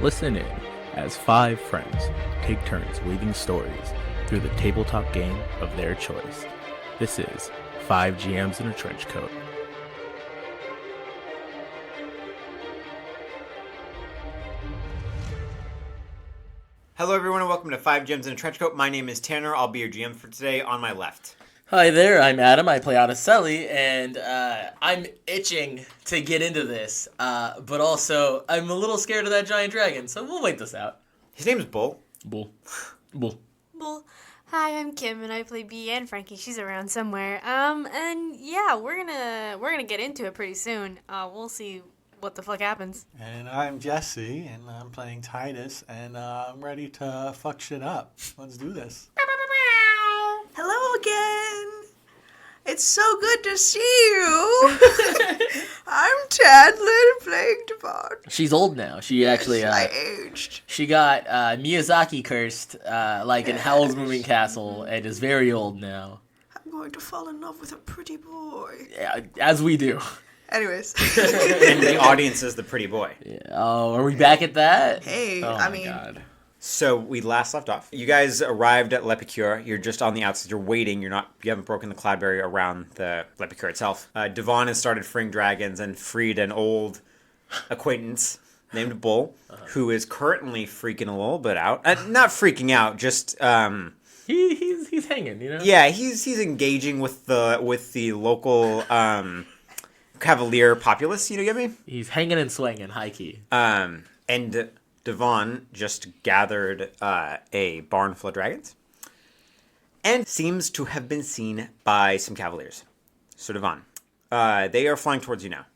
Listen in as 5 friends take turns weaving stories through the tabletop game of their choice. This is 5 GMs in a Trench Coat. Hello everyone and welcome to 5 GMs in a Trench Coat. My name is Tanner. I'll be your GM for today. On my left. Hi there, I'm Adam. I play Oticelli, and I'm itching to get into this, but also I'm a little scared of that giant dragon, so we'll wait this out. His name is Bull. Bull. Hi, I'm Kim, and I play B and Frankie. She's around somewhere. And yeah, we're gonna get into it pretty soon. We'll see what the fuck happens. And I'm Jesse, and I'm playing Titus, and I'm ready to fuck shit up. Let's do this. Hello again. It's so good to see you. I'm Tadlin playing Devon. She's old now. She actually, I aged. she got Miyazaki cursed, like in Howl's Moving Castle, and is very old now. I'm going to fall in love with a pretty boy. Yeah, as we do. Anyways. And the audience is the pretty boy. Yeah. Oh, are we back at that? Hey, Oh I my mean, God. So we last left off. You guys arrived at Pecur. You're just on the outside. You're waiting. You haven't broken the cloud barrier around the Pecur itself. Devon has started freeing dragons and freed an old acquaintance named Bull, who is currently freaking a little bit out. Not freaking out, just He's hanging, you know? yeah, he's engaging with the local Cavalier populace. You know what I mean? He's hanging and swinging, high key. And Devon just gathered a barn full of dragons and seems to have been seen by some Cavaliers. So Devon, they are flying towards you now.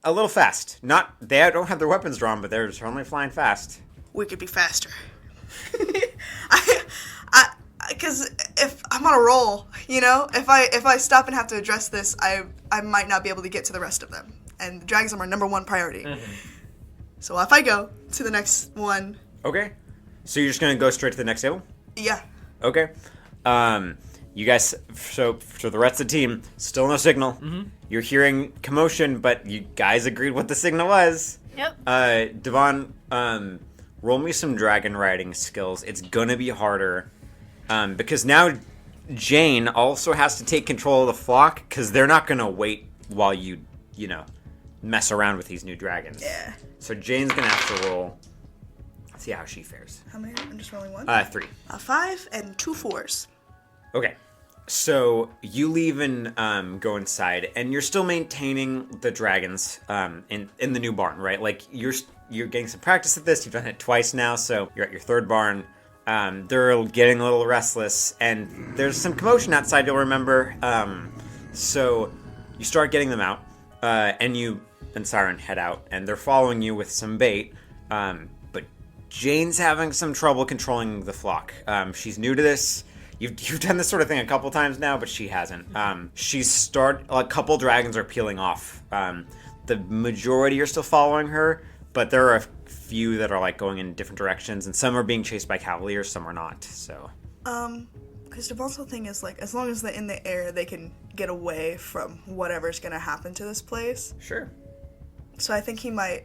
A little fast. They don't have their weapons drawn, but they're certainly flying fast. we could be faster. Because if I'm on a roll, you know, if I stop and have to address this, I might not be able to get to the rest of them. And the dragons are my number one priority. Mm-hmm. So if I go to the next one... Okay. So you're just going to go straight to the next table? Yeah. Okay. You guys, so for the rest of the team, still no signal. Mm-hmm. You're hearing commotion, but you guys agreed what the signal was. Yep. Devon, roll me some dragon riding skills. It's going to be harder. Because now Jane also has to take control of the flock, because they're not going to wait while you mess around with these new dragons. Yeah. So Jane's going to have to roll. Let's see how she fares. How many? I'm just rolling one? 3. 5 and 2 4s. Okay. So you leave and go inside, and you're still maintaining the dragons in the new barn, right? Like you're getting some practice at this. You've done it twice now, so you're at your third barn. They're getting a little restless, and there's some commotion outside, you'll remember. So you start getting them out, and you and Siren head out, and they're following you with some bait. But Jane's having some trouble controlling the flock. She's new to this. You've done this sort of thing a couple times now, but she hasn't. A couple dragons are peeling off. The majority are still following her, but there are a few that are like going in different directions, and some are being chased by Cavaliers, some are not. So, because Devon's whole thing is like, as long as they're in the air, they can get away from whatever's gonna happen to this place. Sure. So I think he might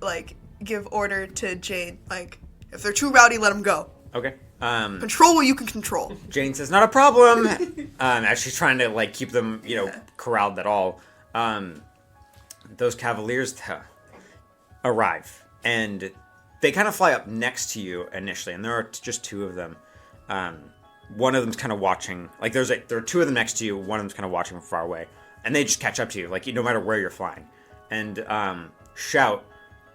like give order to Jane, like, if they're too rowdy, let them go. Okay. Control what you can control. Jane says, not a problem. As she's trying to like keep them, corralled at all. Those Cavaliers arrive, and they kind of fly up next to you initially, and there are just 2 of them. One of them's kind of watching, like there are 2 of them next to you. One of them's kind of watching from far away, and they just catch up to you, like no matter where you're flying, and shout,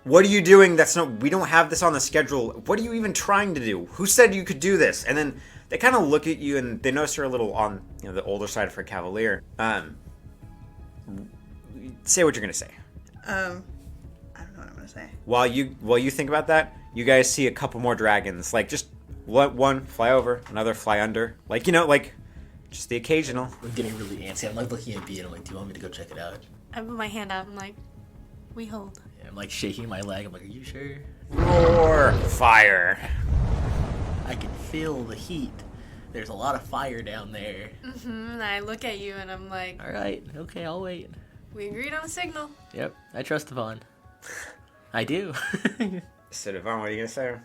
"What are you doing? We don't have this on the schedule. What are you even trying to do? Who said you could do this?" And then they kind of look at you, and they notice you're a little on the older side for a Cavalier. Say what you're gonna say. I don't know what I'm gonna say. While you think about that, you guys see a couple more dragons. Like just one fly over, another fly under. Like just the occasional. I'm getting really antsy. I'm like looking at B and I'm like, do you want me to go check it out? I put my hand out. I'm like, we hold. Yeah, I'm like shaking my leg. I'm like, are you sure? Roar! Fire! I can feel the heat. There's a lot of fire down there. Mm-hmm. And I look at you and I'm like, All right. Okay, I'll wait. we agreed on a signal. Yep. I trust Devon. I do. So, Devon, what are you going to say?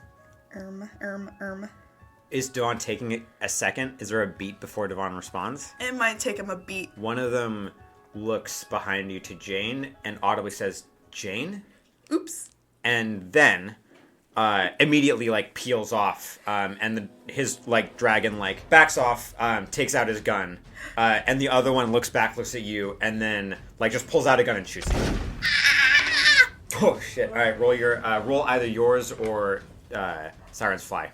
Is Devon taking a second? Is there a beat before Devon responds? It might take him a beat. One of them looks behind you to Jane and audibly says, Jane? Oops. And then immediately like peels off, and his like dragon like backs off, takes out his gun, and the other one looks back, looks at you, and then like just pulls out a gun and shoots you. Oh shit! All right, roll either yours or Siren's Fly.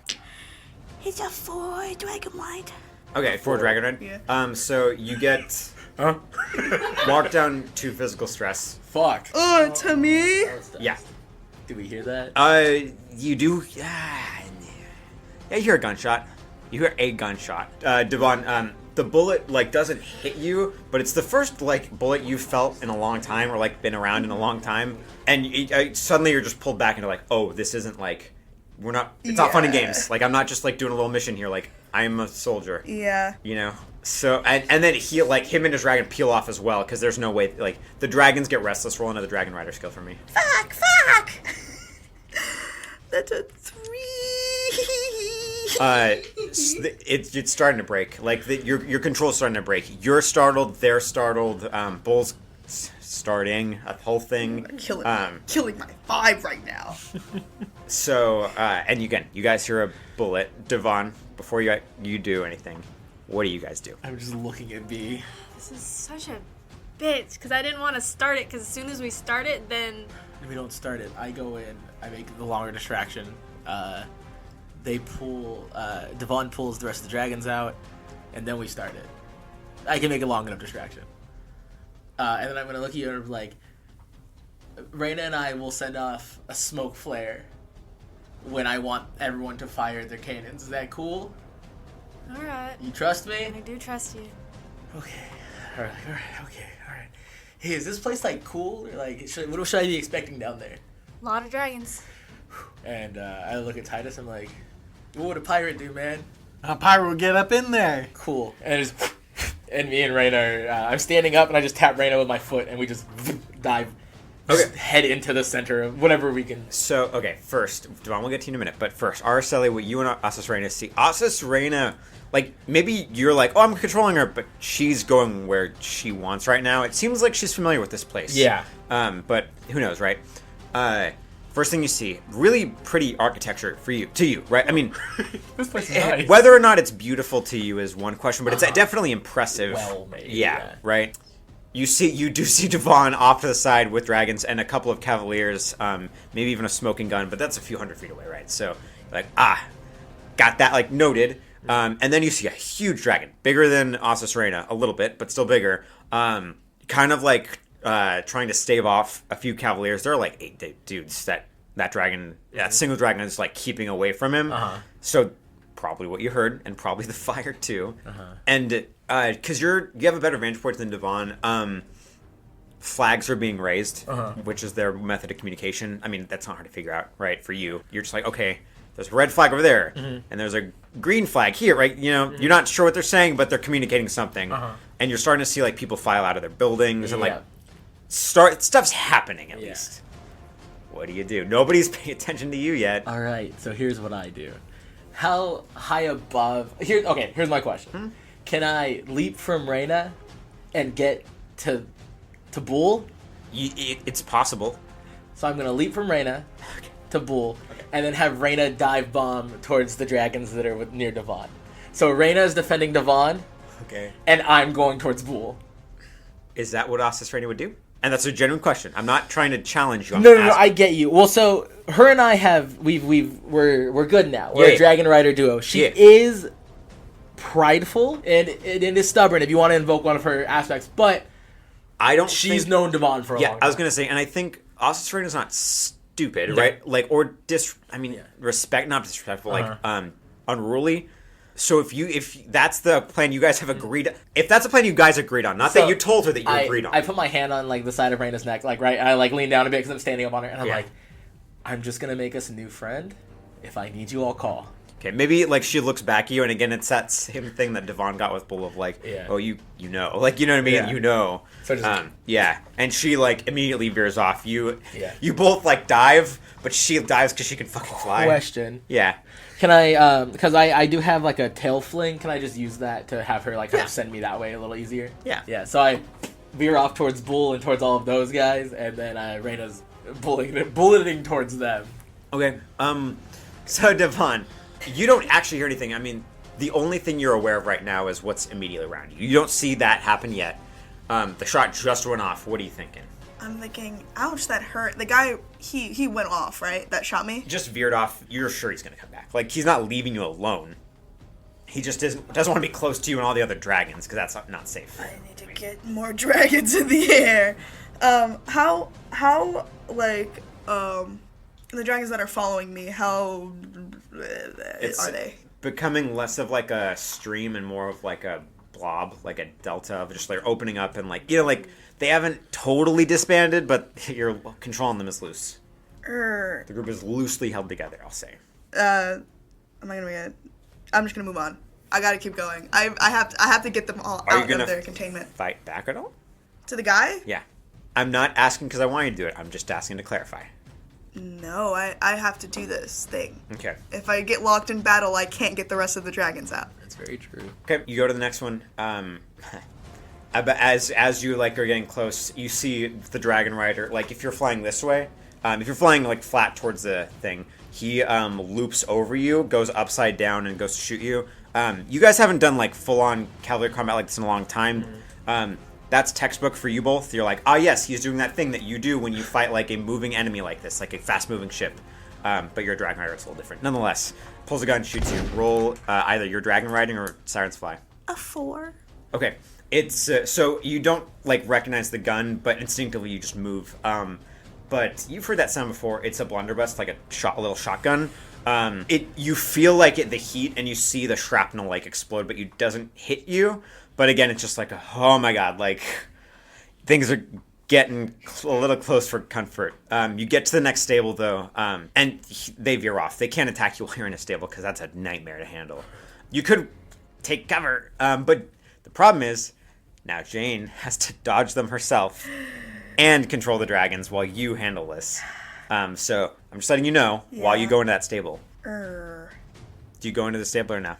It's a 4 dragon ride. Okay, 4 dragon ride. Yeah. So you get walk down 2 physical stress. Fuck. Oh, to me? Yeah. Do we hear that? You do. Yeah, you hear a gunshot. You hear a gunshot. Devon, the bullet like doesn't hit you, but it's the first like bullet you've felt in a long time, or like been around in a long time, and suddenly you're just pulled back into like, oh, this isn't like, we're not. It's not fun and games. Like I'm not just like doing a little mission here. Like I'm a soldier. Yeah. You know. So and then he like him and his dragon peel off as well, because there's no way like the dragons get restless. Roll another dragon rider skill for me. Fuck! That's a 3. It's starting to break. Like your control's starting to break. You're startled. They're startled. Bull's starting a whole thing. Killing my 5 right now. So and again, you guys hear a bullet. Devon, before you do anything, what do you guys do? I'm just looking at B. This is such a bitch, because I didn't want to start it, because as soon as we start it, then... We don't start it. I go in. I make the longer distraction. They pull... Devon pulls the rest of the dragons out, and then we start it. I can make a long enough distraction. And then I'm going to look at you and be like, Raina and I will send off a smoke flare when I want everyone to fire their cannons. Is that cool? Alright. You trust me? I do trust you. Okay. Alright. Hey, is this place like cool? Or, like, what should I be expecting down there? A lot of dragons. And I look at Titus. I'm like, what would a pirate do, man? A pirate will get up in there. Cool. And me and Raina are. I'm standing up and I just tap Raina with my foot and we just dive. Okay. Head into the center of whatever we can. So, okay, first, Devon, we'll get to you in a minute, but first, Araceli, what you and Asus Reina see. Asus Reina, like, maybe you're like, oh, I'm controlling her, but she's going where she wants right now. It seems like she's familiar with this place. Yeah. But who knows, right? First thing you see, really pretty architecture to you, right? I mean, This place is nice. whether or not it's beautiful to you is one question, but it's definitely impressive. Well made. Yeah, right? You do see Devon off to the side with dragons and a couple of Cavaliers, maybe even a smoking gun, but that's a few hundred feet away, right? So, like, got that, like, noted. And then you see a huge dragon, bigger than Asus Reina, a little bit, but still bigger. Kind of like trying to stave off a few Cavaliers. There are like 8 dudes that dragon, that single dragon is like keeping away from him. So probably what you heard, and probably the fire too. And because you have a better vantage point than Devon, flags are being raised, which is their method of communication. I mean, that's not hard to figure out, right? For you, you're just like, okay, there's a red flag over there, and there's a green flag here, right? You know, you're not sure what they're saying, but they're communicating something, and you're starting to see like people file out of their buildings, and like stuff's happening at least. What do you do? Nobody's paying attention to you yet. All right, so here's what I do. How high above? Here's my question. Can I leap from Raina and get to Bull? It's possible. So I'm gonna leap from Raina to Bull, and then have Raina dive bomb towards the dragons that are near Devon. So Raina is defending Devon, and I'm going towards Bull. Is that what Asus Reina would do? And that's a genuine question. I'm not trying to challenge you. No, I get you. Well, so her and I we're good now. We're a dragon rider duo. She is prideful and is stubborn, if you want to invoke one of her aspects, but she's known Devon for a long time. I was gonna say, and I think Asus Reina is not stupid, right? Like, or respect, not disrespectful, like unruly. So if that's the plan you guys have agreed, if that's a plan you guys agreed on, not that you told her that you agreed on. I put my hand on like the side of Raina's neck, like right. I like lean down a bit because I'm standing up on her, and I'm like, I'm just gonna make us a new friend. If I need you, I'll call. Okay, maybe like she looks back at you, and again, it's that same thing that Devon got with Bull of like, oh, you know, like you know what I mean, you know, So just, yeah, and she like immediately veers off. You Yeah. both like dive, but she dives because she can fucking fly. Question. Yeah. Can I, because I do have like a tail fling, can I just use that to have her like kind of send me that way a little easier? Yeah. Yeah, so I veer off towards Bull and towards all of those guys, and then Reyna's bulleting towards them. Okay. So Devon, you don't actually hear anything. I mean, the only thing you're aware of right now is what's immediately around you. You don't see that happen yet. The shot just went off. What are you thinking? I'm thinking, ouch, that hurt. The guy, he went off, right? That shot me? Just veered off. You're sure he's going to come back. Like, he's not leaving you alone. He just doesn't want to be close to you and all the other dragons, because that's not safe. I need to get more dragons in the air. How, like, the dragons that are following me, how are they? Becoming less of like a stream and more of like a blob, like a delta of just like opening up and like, you know, like they haven't totally disbanded, but you're controlling them as loose. The group is loosely held together, I'll say. I'm just gonna move on. I gotta keep going. I have to get them all out of their containment. Fight back at all? To the guy? Yeah. I'm not asking because I want you to do it. I'm just asking to clarify. No, I have to do this thing. Okay. If I get locked in battle, I can't get the rest of the dragons out. That's very true. Okay, you go to the next one. As you like are getting close, you see the dragon rider. Like if you're flying this way, if you're flying like flat towards the thing, he loops over you, goes upside down, and goes to shoot you. You guys haven't done like full on Cavalier combat like this in a long time. That's textbook for you both. You're like, yes, he's doing that thing that you do when you fight like a moving enemy like this, like a fast moving ship. But your dragon rider is a little different. Nonetheless, pulls a gun, shoots you. Roll either your dragon riding or Siren's Fly. A 4. Okay, it's so you don't like recognize the gun, but instinctively you just move. But you've heard that sound before. It's a blunderbuss, like a little shotgun. You feel like the heat, and you see the shrapnel like explode, but it doesn't hit you. But again, it's just like, oh my god, like things are getting a little close for comfort. You get to the next stable though, and they veer off. They can't attack you while you're in a stable because that's a nightmare to handle. You could take cover, but the problem is now Jane has to dodge them herself and control the dragons while you handle this. So I'm just letting you know while you go into that stable. Do you go into the stable or no?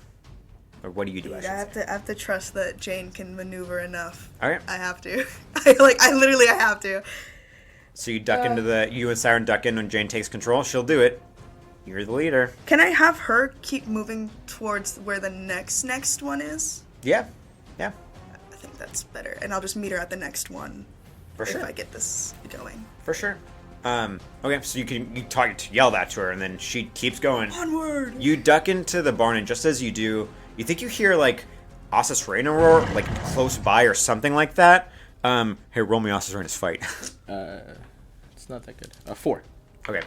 Or what do you do? Dude, I have to trust that Jane can maneuver enough. All right. I have to. I have to. So you duck you and Siren duck in when Jane takes control. She'll do it. You're the leader. Can I have her keep moving towards where the next one is? Yeah. I think that's better. And I'll just meet her at the next one. For sure. If I get this going. For sure. Okay, so you yell that to her, and then she keeps going. Onward! You duck into the barn, and just as you do, you think you hear, like, Ossus Reina roar, like, close by or something like that. Hey, roll me Ossus Reina's fight. It's not that good. 4. Okay.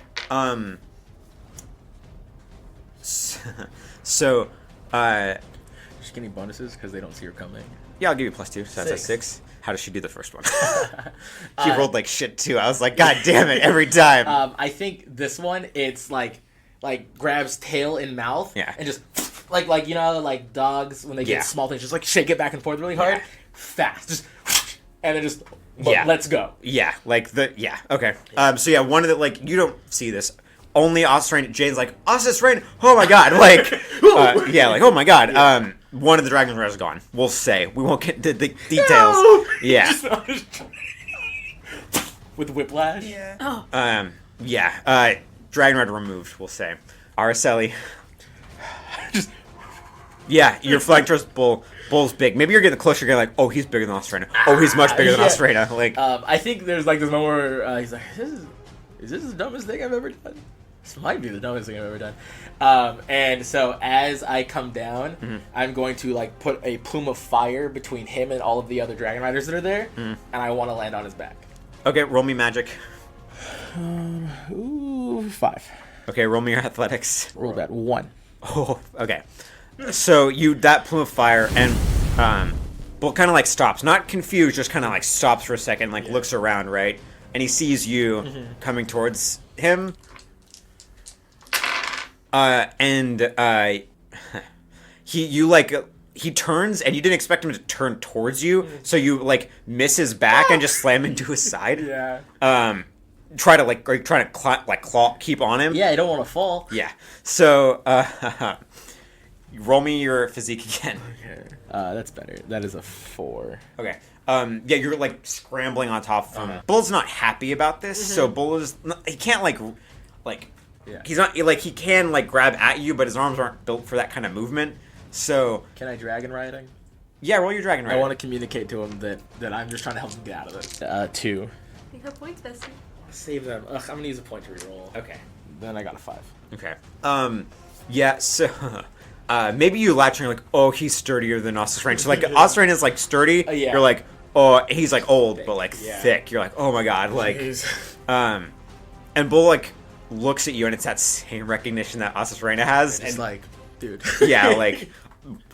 So, Just getting bonuses because they don't see her coming. yeah, I'll give you +2, so that's a 6. How does she do the first one? She Uh, rolled like shit, too. I was like, God damn it, every time. I think this one, it's like grabs tail in mouth. Yeah. And just like you know, like dogs when they get small things, just like shake it back and forth really hard, fast, just and then just let's go. Yeah, like okay. So yeah, one of the like you don't see this. Only Ossus Reina. Jane's like Ossus Reina. Oh my god! Like like oh my god. One of the dragons is gone. We'll say we won't get the details. No! Yeah. With whiplash. Yeah. Dragon Rider removed. We'll say. Araceli. Yeah, you're flying towards Bull. Bull's big. Maybe you're getting closer. You're like, oh, he's bigger than Ossus Reina. Oh, he's much bigger than Ossus Reina. Like, I think there's like this moment where he's like, is this the dumbest thing I've ever done? This might be the dumbest thing I've ever done. And so as I come down, I'm going to like put a plume of fire between him and all of the other dragon riders that are there, and I want to land on his back. okay, roll me magic. 5. Okay, roll me your athletics. Roll that 1. Oh, okay. So that plume of fire and Bull kind of like stops, not confused, just kind of like stops for a second, like looks around, right? And he sees you coming towards him. He turns and you didn't expect him to turn towards you, so you like miss his back and just slam into his side. Yeah. Try to claw, keep on him. Yeah, I don't want to fall. Yeah. So roll me your physique again. Okay. That's better. That is a 4. Okay. Yeah, you're like scrambling on top of him. Bull's not happy about this, so Bull is he can't like Yeah. he's not like he can like grab at you, but his arms aren't built for that kind of movement. So Can I dragon riding? yeah, roll your dragon I rider. want to communicate to him that I'm just trying to help him get out of it. 2. You have points, bestie. Save them. Ugh, I'm gonna use a point to reroll. Okay. Then I got a 5. Okay. Yeah. So maybe you latch and you're like, oh, he's sturdier than Ossus Rain. So like Ossus Rain is like sturdy. Yeah. You're like, oh, he's like old, but like Yeah. thick. You're like, oh my god, like, and Bull like looks at you, and it's that same recognition that Ossus Reina has, It's and like, dude. yeah, like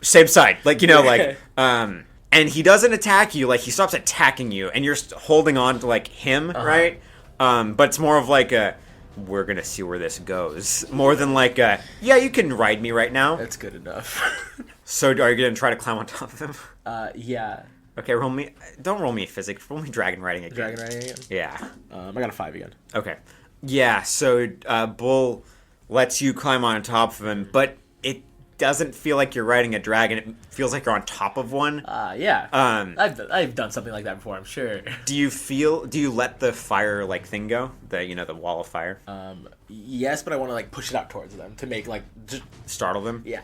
same side, like like, and he doesn't attack you, like he stops attacking you, and you're holding on to like him, right? But it's more of like a, we're gonna see where this goes, more than like a, yeah, you can ride me right now. That's good enough. So are you gonna try to climb on top of him? Yeah. Okay, don't roll me physics, roll me dragon riding again. Dragon riding again? Yeah. I got a 5 again. Okay. Yeah, so Bull lets you climb on top of him, but it doesn't feel like you're riding a dragon. It feels like you're on top of one. Yeah. I've done something like that before, I'm sure. Do you let the fire like thing go? The wall of fire? Yes, but I want to like push it out towards them to make like just Startle them? yeah.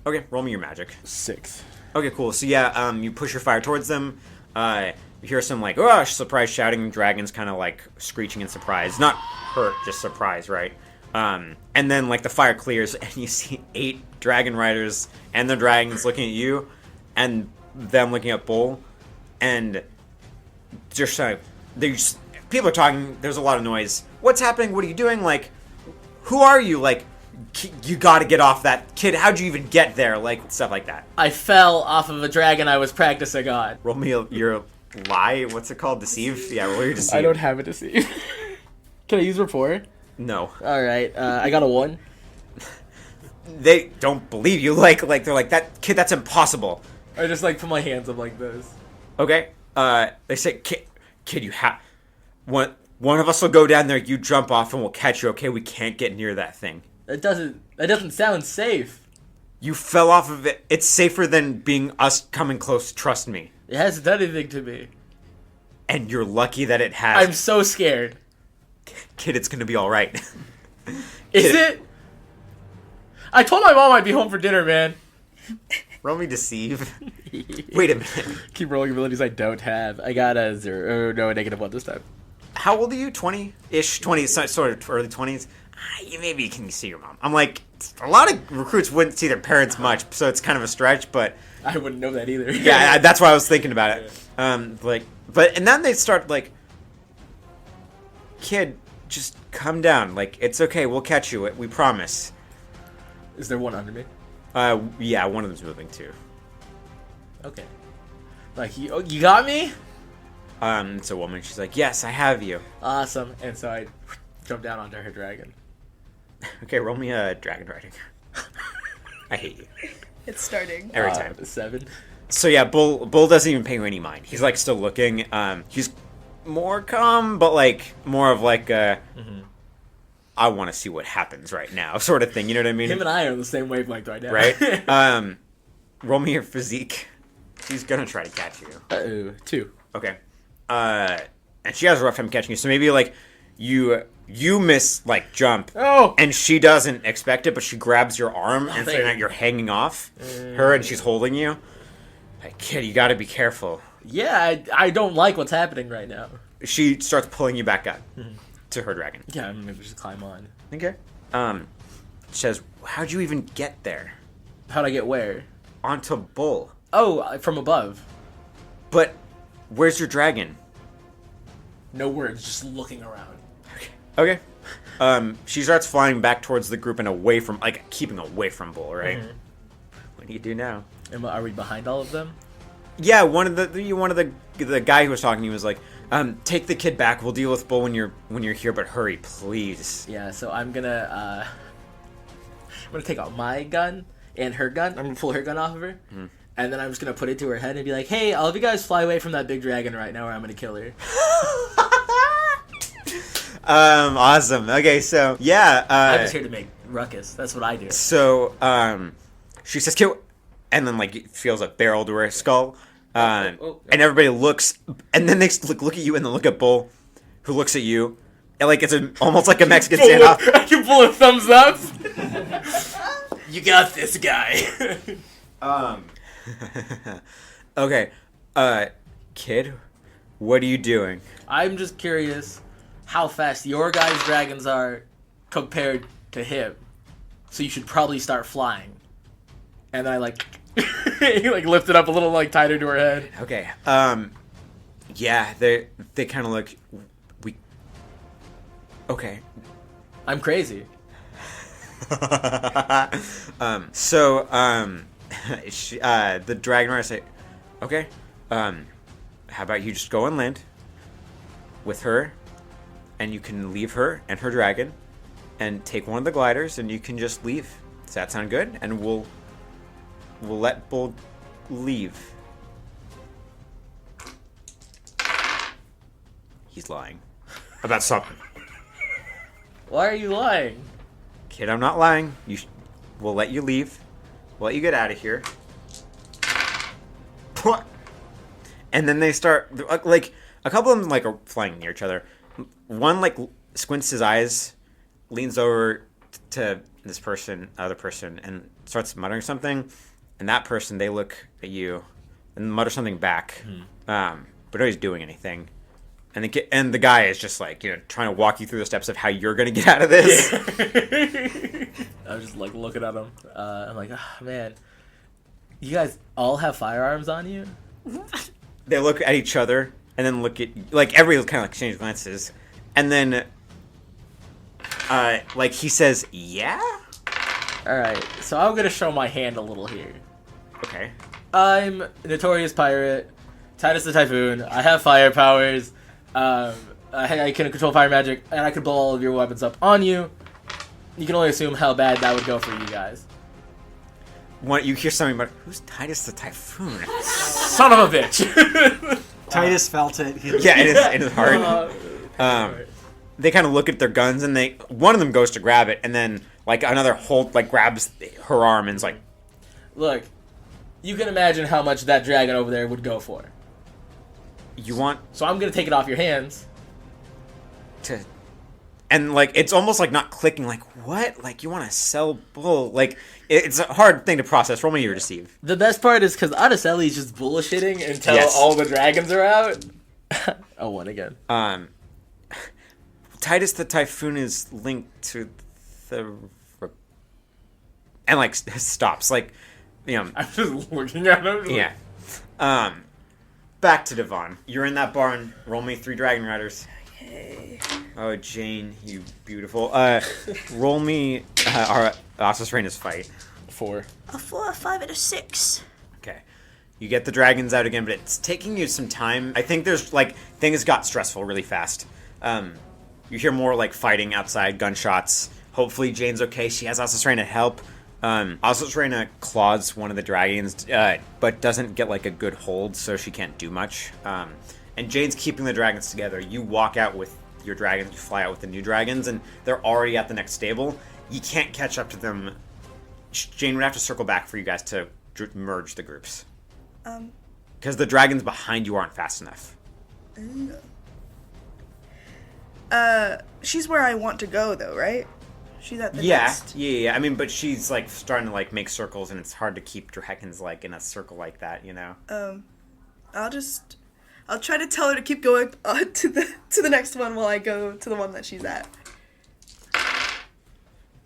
Okay, roll me your magic. 6. Okay, cool. So yeah, you push your fire towards them. You hear some like, oh, surprise shouting, dragons kind of like screeching in surprise. Not hurt, just surprise, right? And then like the fire clears and you see 8 dragon riders and the dragons looking at you and them looking at Bull, and just like people are talking, there's a lot of noise. What's happening? What are you doing? Like, who are you? Like, you got to get off that kid. How'd you even get there? Like, stuff like that. I fell off of a dragon I was practicing on. Roll me your lie. What's it called? Deceive? Yeah, roll your deceive. I don't have a deceive. Can I use rapport? No. Alright, I got a 1. They don't believe you. Like they're like, that kid, that's impossible. I just like put my hands up like this. Okay. They say, kid, you have one of us will go down there. You jump off and we'll catch you. Okay, we can't get near that thing. That doesn't sound safe. You fell off of it. It's safer than being us coming close. Trust me. It hasn't done anything to me. And you're lucky that it has. I'm so scared. Kid, it's gonna be all right. Is it? I told my mom I'd be home for dinner, man. Roll me deceive. Wait a minute. Keep rolling abilities I don't have. I got a 0. Oh, no, a -1 this time. How old are you? 20-ish? 20, sort of early 20s? Maybe you can see your mom. I'm like, a lot of recruits wouldn't see their parents much, so it's kind of a stretch, but... I wouldn't know that either. Yeah, that's why I was thinking about it. And then they start, like, kid, just come down. Like, it's okay, we'll catch you, we promise. Is there one under me? Yeah, one of them's moving too. Okay. Like, you got me? It's a woman. She's like, yes, I have you. Awesome. And so I jump down onto her dragon. Okay, roll me a dragon riding. I hate you. It's starting. Every time. 7. So yeah, Bull doesn't even pay you any mind. He's like still looking. He's more calm, but like more of like a, I want to see what happens right now sort of thing. You know what I mean? Him and I are on the same wavelength right now. Right? Roll me your physique. She's gonna try to catch you. Uh-oh. 2. Okay. And she has a rough time catching you. So maybe like you miss like jump. Oh! And she doesn't expect it, but she grabs your arm and so thank now you're hanging off her and she's holding you. Like, kid, you gotta be careful. Yeah, I don't like what's happening right now. She starts pulling you back up to her dragon. Yeah, I'm gonna just climb on. Okay. She says, how'd you even get there? How'd I get where? Onto Bull. Oh, from above. But where's your dragon? No words, just looking around. Okay. She starts flying back towards the group and away from, like, keeping away from Bull, right? What do you do now? Are we behind all of them? Yeah, one of the guy who was talking to you was like, take the kid back. We'll deal with Bull when you're here, but hurry, please. Yeah, so I'm gonna gonna take out my gun and her gun. I'm gonna pull her gun off of her, and then I'm just gonna put it to her head and be like, "Hey, all of you guys fly away from that big dragon right now, or I'm gonna kill her." Awesome. Okay, so yeah, I'm just here to make ruckus. That's what I do. so she says kill, and then like feels a barrel to her skull, and everybody looks, and then they look at you, and then look at Bull, who looks at you, and like it's almost like a Mexican standoff. I can pull a thumbs up. You got this, guy. Okay, kid, what are you doing? I'm just curious how fast your guys' dragons are compared to him. So you should probably start flying. And then I like he like lift it up a little like tighter to her head. Okay. Yeah, they kind of look. Okay. I'm crazy. The dragon rider say, okay. How about you just go and land with her, and you can leave her and her dragon, and take one of the gliders, and you can just leave. Does that sound good? And we'll let Bull leave. He's lying about something. Why are you lying? Kid, I'm not lying. We'll let you leave. We'll let you get out of here. And then they start, like, a couple of them, like, are flying near each other. One, like, squints his eyes, leans over to this person, other person, and starts muttering something. And that person, they look at you and mutter something back. But nobody's doing anything. And the guy is just, like, trying to walk you through the steps of how you're going to get out of this. I was just, like, looking at him. I'm like, oh, man. You guys all have firearms on you? They look at each other, and then look at, like, everybody kind of exchange glances. And then, like, he says, yeah? Alright, so I'm gonna show my hand a little here. Okay. I'm a notorious pirate, Titus the Typhoon. I have fire powers. I can control fire magic, and I can blow all of your weapons up on you. You can only assume how bad that would go for you guys. You hear something about, who's Titus the Typhoon? Son of a bitch! Titus felt it. Yeah, in his heart. They kind of look at their guns, and one of them goes to grab it, and then like another grabs her arm and is like, look, you can imagine how much that dragon over there would go for. you want So I'm gonna take it off your hands. to, and like it's almost like not clicking. Like what? Like you want to sell Bull? Like it's a hard thing to process. Roll me your deceive. The best part is because Araceli's just bullshitting until Yes. all the dragons are out. Oh, one again. Titus the Typhoon is linked to the, and like stops. Like I'm just looking at him. yeah. Back to Devon. You're in that barn. Roll me 3 dragon riders. Okay. Oh, Jane, you beautiful. Roll me our Ossus Reina's fight. 4. A 4, a 5, and a 6. Okay. You get the dragons out again, but it's taking you some time. I think there's, like, things got stressful really fast. You hear more, like, fighting outside, gunshots. Hopefully Jane's okay. She has Ossus Reina help. Ossus Reina claws one of the dragons, but doesn't get, like, a good hold, so she can't do much. And Jane's keeping the dragons together. You walk out with your dragons, you fly out with the new dragons, and they're already at the next stable. You can't catch up to them. Jane would have to circle back for you guys to merge the groups. Because the dragons behind you aren't fast enough. She's where I want to go, though, right? She's at the Yeah, nest. yeah. I mean, but she's, like, starting to, like, make circles, and it's hard to keep dragons, like, in a circle like that, you know? I'll try to tell her to keep going to the next one while I go to the one that she's at.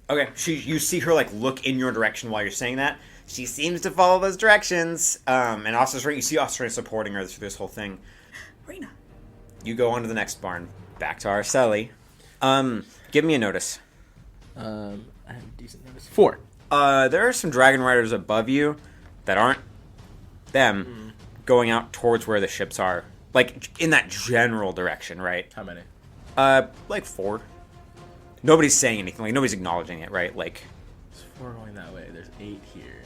Okay, you see her, like, look in your direction while you're saying that. She seems to follow those directions. And also, you see Australia supporting her through this whole thing. Reina. You go on to the next barn. Back to Araceli. Give me a notice. I have a decent notice. 4. There are some dragon riders above you that aren't them going out towards where the ships are. Like, in that general direction, right? How many? Like 4. Nobody's saying anything. Like, nobody's acknowledging it, right? Like, There's 4 going that way. There's 8 here.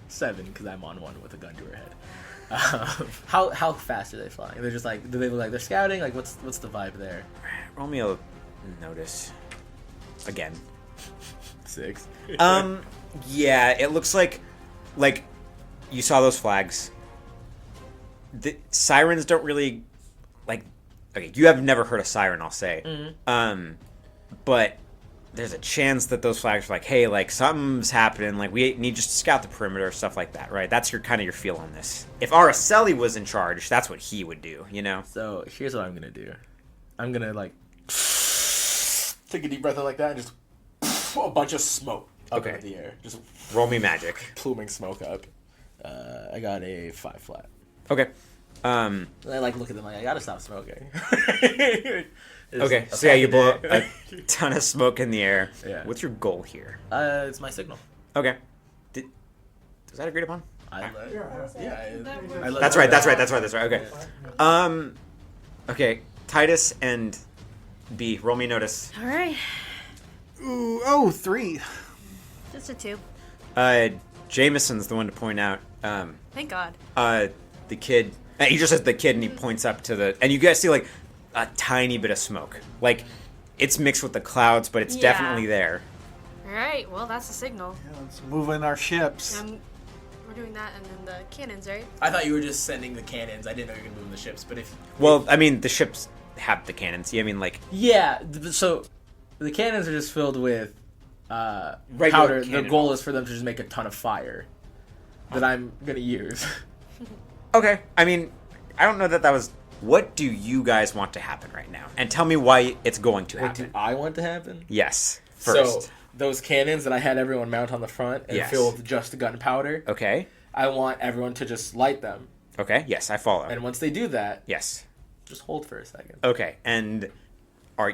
7 because I'm on one with a gun to her head. How fast are they flying? They're just like, do they look like they're scouting? Like, what's the vibe there? Roll me a notice. Again. 6. Yeah, it looks like you saw those flags. The sirens don't really like. Okay, you have never heard a siren, I'll say. Mm-hmm. But there's a chance that those flags are like, hey, like something's happening. Like we need just to scout the perimeter, stuff like that, right? That's your feel on this. If Araceli was in charge, that's what he would do, you know. So here's what I'm gonna do. I'm gonna like take a deep breath in like that and just a bunch of smoke up in the air. Just roll me magic. Pluming smoke up. I got a 5 flat. Okay. I like look at them like I gotta stop smoking. Okay, so yeah, you blow up a ton of smoke in the air. Yeah. What's your goal here? It's my signal. Okay. Was that agreed upon? Yeah. That's right. Okay. Okay, Titus and B, roll me notice. All right. Ooh, 3. Just a 2. Jameson's the one to point out. Thank God. The kid. He just says the kid, and he points up to the. And you guys see like a tiny bit of smoke. Like it's mixed with the clouds, but it's definitely there. All right. Well, that's a signal. Yeah, let's move in our ships. We're doing that, and then the cannons, right? I thought you were just sending the cannons. I didn't know you were gonna move the ships, but if Well, I mean, the ships have the cannons. Yeah, I mean, like so the cannons are just filled with Regular powder. The cannon goal balls. is for them to just make a ton of fire that I'm gonna use. Okay. I mean, I don't know that was. What do you guys want to happen right now? And tell me why it's going to What happen. do I want to happen? Yes. First. So those cannons that I had everyone mount on the front and Yes. fill with just gunpowder. Okay. I want everyone to just light them, Okay. Yes, I follow. and once they do that, Yes. just hold for a second. Okay. And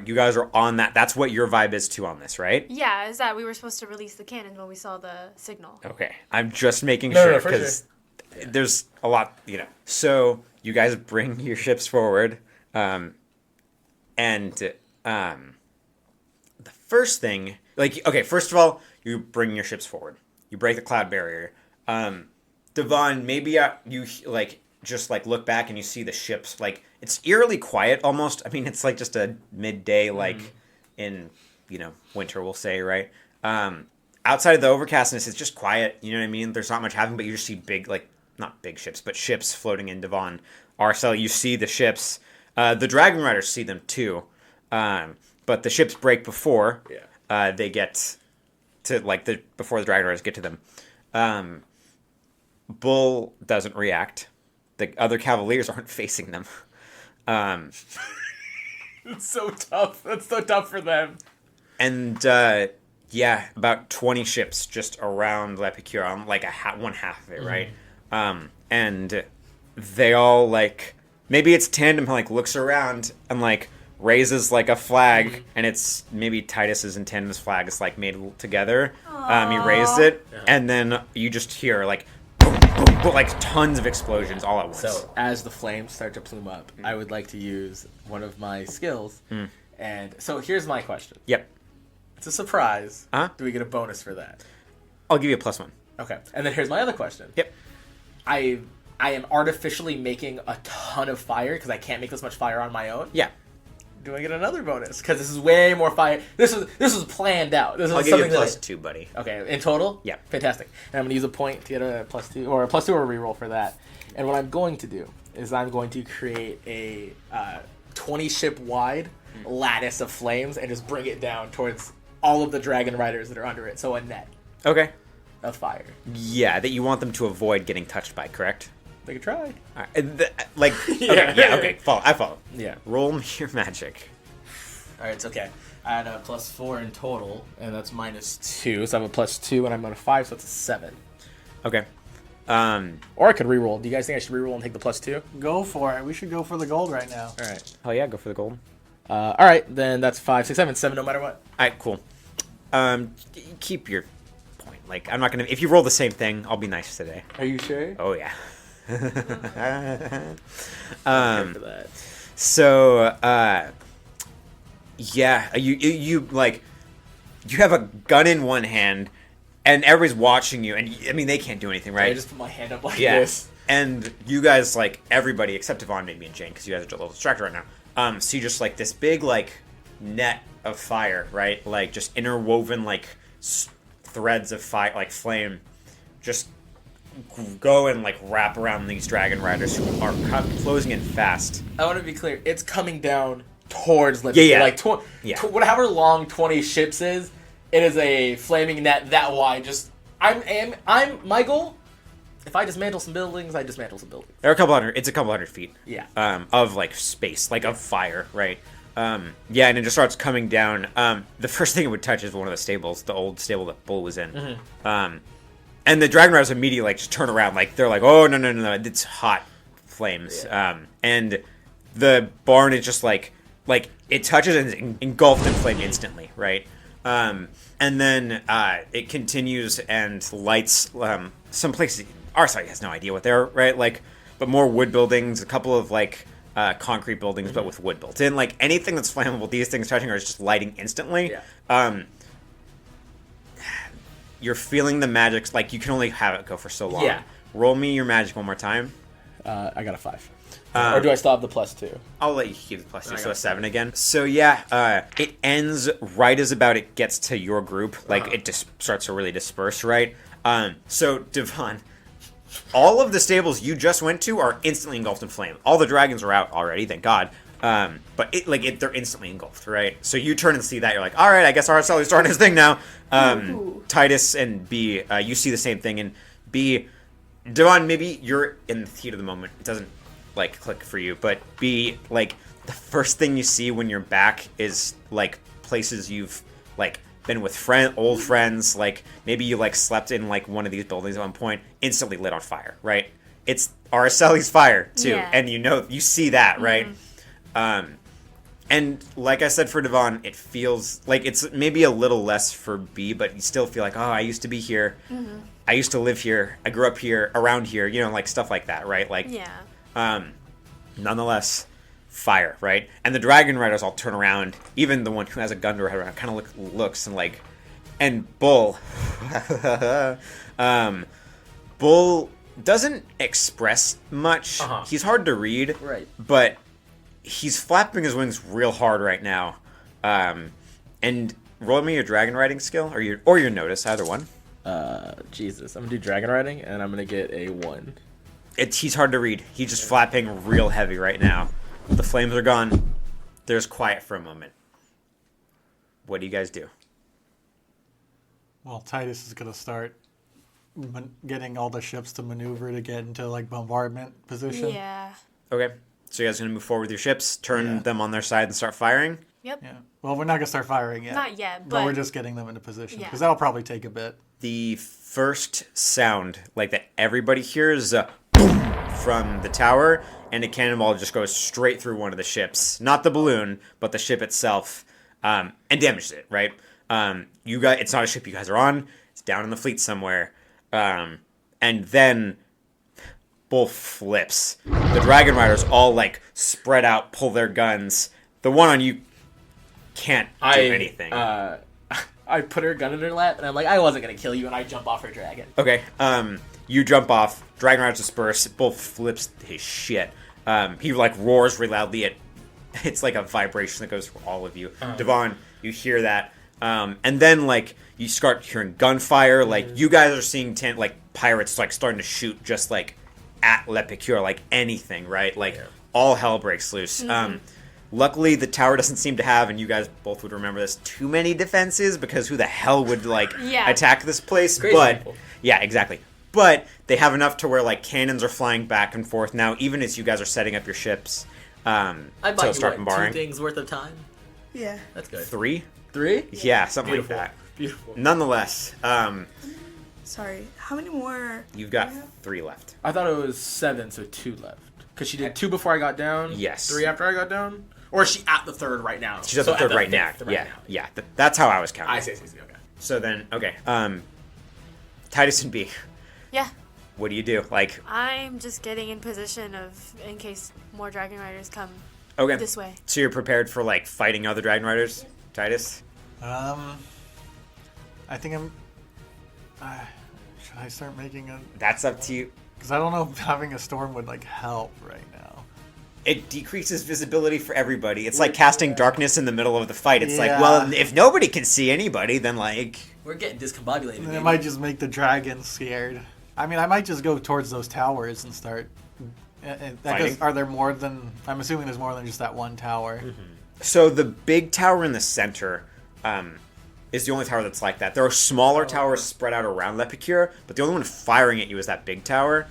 you guys are on that? That's what your vibe is too on this, right? Yeah, is that we were supposed to release the cannons when we saw the signal. Okay. I'm just making No, sure for because there's a lot, you know. So you guys bring your ships forward, and the first thing, like, okay, first of all, you bring your ships forward. You break the cloud barrier. Devon, maybe you like just like look back and you see the ships. Like it's eerily quiet almost. I mean, it's like just a midday, like in winter, we'll say, right? Outside of the overcastness, it's just quiet. You know what I mean? There's not much happening, but you just see big, like not big ships, but ships floating in Devon. Arcel, you see the ships. The Dragon Riders see them too, but the ships break before they get to before the Dragon Riders get to them. Bull doesn't react. The other Cavaliers aren't facing them. It's so tough. That's so tough for them. And about 20 ships just around La Pecur, on like one half of it, right? And they all like maybe it's tandem like looks around and like raises like a flag, and it's maybe Titus's and Tandem's flag is like made together. He raised it, and then you just hear like boom, boom, boom, like tons of explosions all at once. So as the flames start to plume up, I would like to use one of my skills. And so here's my question. Yep. It's a surprise. Uh-huh. Do we get a bonus for that? I'll give you a +1. Okay. And then here's my other question. Yep. I am artificially making a ton of fire because I can't make this much fire on my own. Yeah. Do I get another bonus? Because this is way more fire. This was planned out. This I'll is give you a something that +2, buddy. Okay, in total? Yeah. Fantastic. And I'm going to use a point to get a +2 or a +2 or a reroll for that. And what I'm going to do is I'm going to create a 20 ship wide lattice of flames and just bring it down towards all of the dragon riders that are under it. So a net Okay. of fire. Yeah, that you want them to avoid getting touched by, correct? They could try. All right. Okay. I follow. Yeah. Roll me your magic. All right, it's okay. I had a +4 in total, and that's -2. So I have a +2, and I'm on a 5, so it's a 7. Okay. Or I could reroll. Do you guys think I should reroll and take the +2? Go for it. We should go for the gold right now. All right. Oh yeah, go for the gold. All right, then that's 5, 6, 7, 7 no matter what. All right, cool. Keep your point. Like, I'm not gonna. If you roll the same thing, I'll be nice today. Are you sure? Oh yeah. For that. So, yeah, you like, you have a gun in one hand, and everybody's watching you, and I mean they can't do anything, right? I just put my hand up like Yeah. this. And you guys, like, everybody except Devon, maybe, and Jane, because you guys are a little distracted right now, see just, like, this big, like, net of fire, right? Like, just interwoven, like, threads of fire, like, flame, just go and, like, wrap around these dragon riders who are closing in fast. I want to be clear. It's coming down towards Lepecur. Yeah. Like, Yeah. whatever long 20 ships is, it is a flaming net that wide. Just, my goal, if I dismantle some buildings, I dismantle some buildings. There are it's a couple hundred feet. Yeah. Of, like, space, like, of fire, right? Yeah, and it just starts coming down. The first thing it would touch is one of the stables, the old stable that Bull was in. Mm-hmm. And the dragon riders immediately, like, just turn around. Like, they're like, oh, no, it's hot flames. Yeah. And the barn is just, like, it touches and is engulfed in flame instantly, right? And then it continues and lights some places. Our side has no idea what they're, right? Like, but more wood buildings, a couple of, like, concrete buildings, but with wood built in. Like, anything that's flammable, these things touching are just lighting instantly. Yeah. You're feeling the magic. Like, you can only have it go for so long. Yeah. Roll me your magic one more time. I got a 5. Or do I still have the +2? I'll let you keep the +2, so a 7 again. So yeah, it ends right as about it gets to your group. Like, it just starts to really disperse, right? So, Devon, all of the stables you just went to are instantly engulfed in flame. All the dragons are out already, thank God. But they're instantly engulfed, right? So you turn and see that, you're like, all right, I guess Araceli's starting his thing now. Titus and B, you see the same thing, and B, Devon, maybe you're in the heat of the moment. It doesn't, like, click for you, but B, like, the first thing you see when you're back is, like, places you've, like, been with old friends, like, maybe you, like, slept in, like, one of these buildings at one point, instantly lit on fire, right? It's Araceli's fire, too, Yeah. and you see that, right? And like I said for Devon, it feels like it's maybe a little less for B, but you still feel like, oh, I used to be here. I used to live here. I grew up here, around here, like, stuff like that, right? Like, Yeah. Nonetheless, fire, right? And the dragon riders all turn around. Even the one who has a gun to her head kind of looks and, like, and Bull, Bull doesn't express much. He's hard to read, Right. But he's flapping his wings real hard right now. And roll me your dragon riding skill or your notice, either one. Jesus. I'm going to do dragon riding, and I'm going to get a 1. He's hard to read. He's just flapping real heavy right now. The flames are gone. There's quiet for a moment. What do you guys do? Well, Titus is going to start getting all the ships to maneuver to get into, like, bombardment position. Yeah. Okay. So you guys are going to move forward with your ships, turn Yeah. them on their side and start firing? Yep. Yeah. Well, we're not going to start firing yet. Not yet, But we're but just getting them into position. Yeah. Because that'll probably take a bit. The first sound, like, that everybody hears is a boom from the tower, and a cannonball just goes straight through one of the ships. Not the balloon, but the ship itself, and damages it, right? It's not a ship you guys are on. It's down in the fleet somewhere. And then Bull flips. The dragon riders all, like, spread out, pull their guns. The one on you can't do anything. I put her gun in her lap, and I'm like, I wasn't going to kill you, and I jump off her dragon. Okay, you jump off, dragon riders disperse, Bull flips his shit. He, like, roars really loudly. It's like a vibration that goes through all of you. Devon, you hear that. And then, like, you start hearing gunfire. Like, you guys are seeing pirates, like, starting to shoot just, like, at Pecur, like, anything, right? Like, all hell breaks loose. Luckily, the tower doesn't seem to have, and you guys both would remember this, too many defenses, because who the hell would, like, attack this place? Crazy but people. yeah, exactly. But they have enough to where, like, cannons are flying back and forth now, even as you guys are setting up your ships. I to bought you, start what, 2 barring. things worth of time? Yeah. That's good. 3? 3? Yeah, something Beautiful. like that. Beautiful. Nonetheless, Sorry. How many more? you've got 3 left. I thought it was 7, so 2 left. Because she did 2 before I got down. Yes. 3 after I got down. Or is she at the 3rd right now? She's at the 3rd right now. fifth Yeah, yeah. That's how I was counting. I see. Okay. So then, okay. Titus and B, yeah. what do you do? Like, I'm just getting in position in case more dragon riders come okay. this way. So you're prepared for, like, fighting other dragon riders, Titus? I think I'm Should I start making a? That's up to you. Because I don't know if having a storm would like help right now. It decreases visibility for everybody. It's like casting darkness in the middle of the fight. It's like, Yeah. well, if nobody can see anybody, then like... We're getting discombobulated. And Baby. it might just make the dragon scared. I mean, I might just go towards those towers and start. Fighting? Are there more than? I'm assuming there's more than just that one tower. So the big tower in the center is the only tower that's like that. There are smaller towers spread out around Pecur, but the only one firing at you is that big tower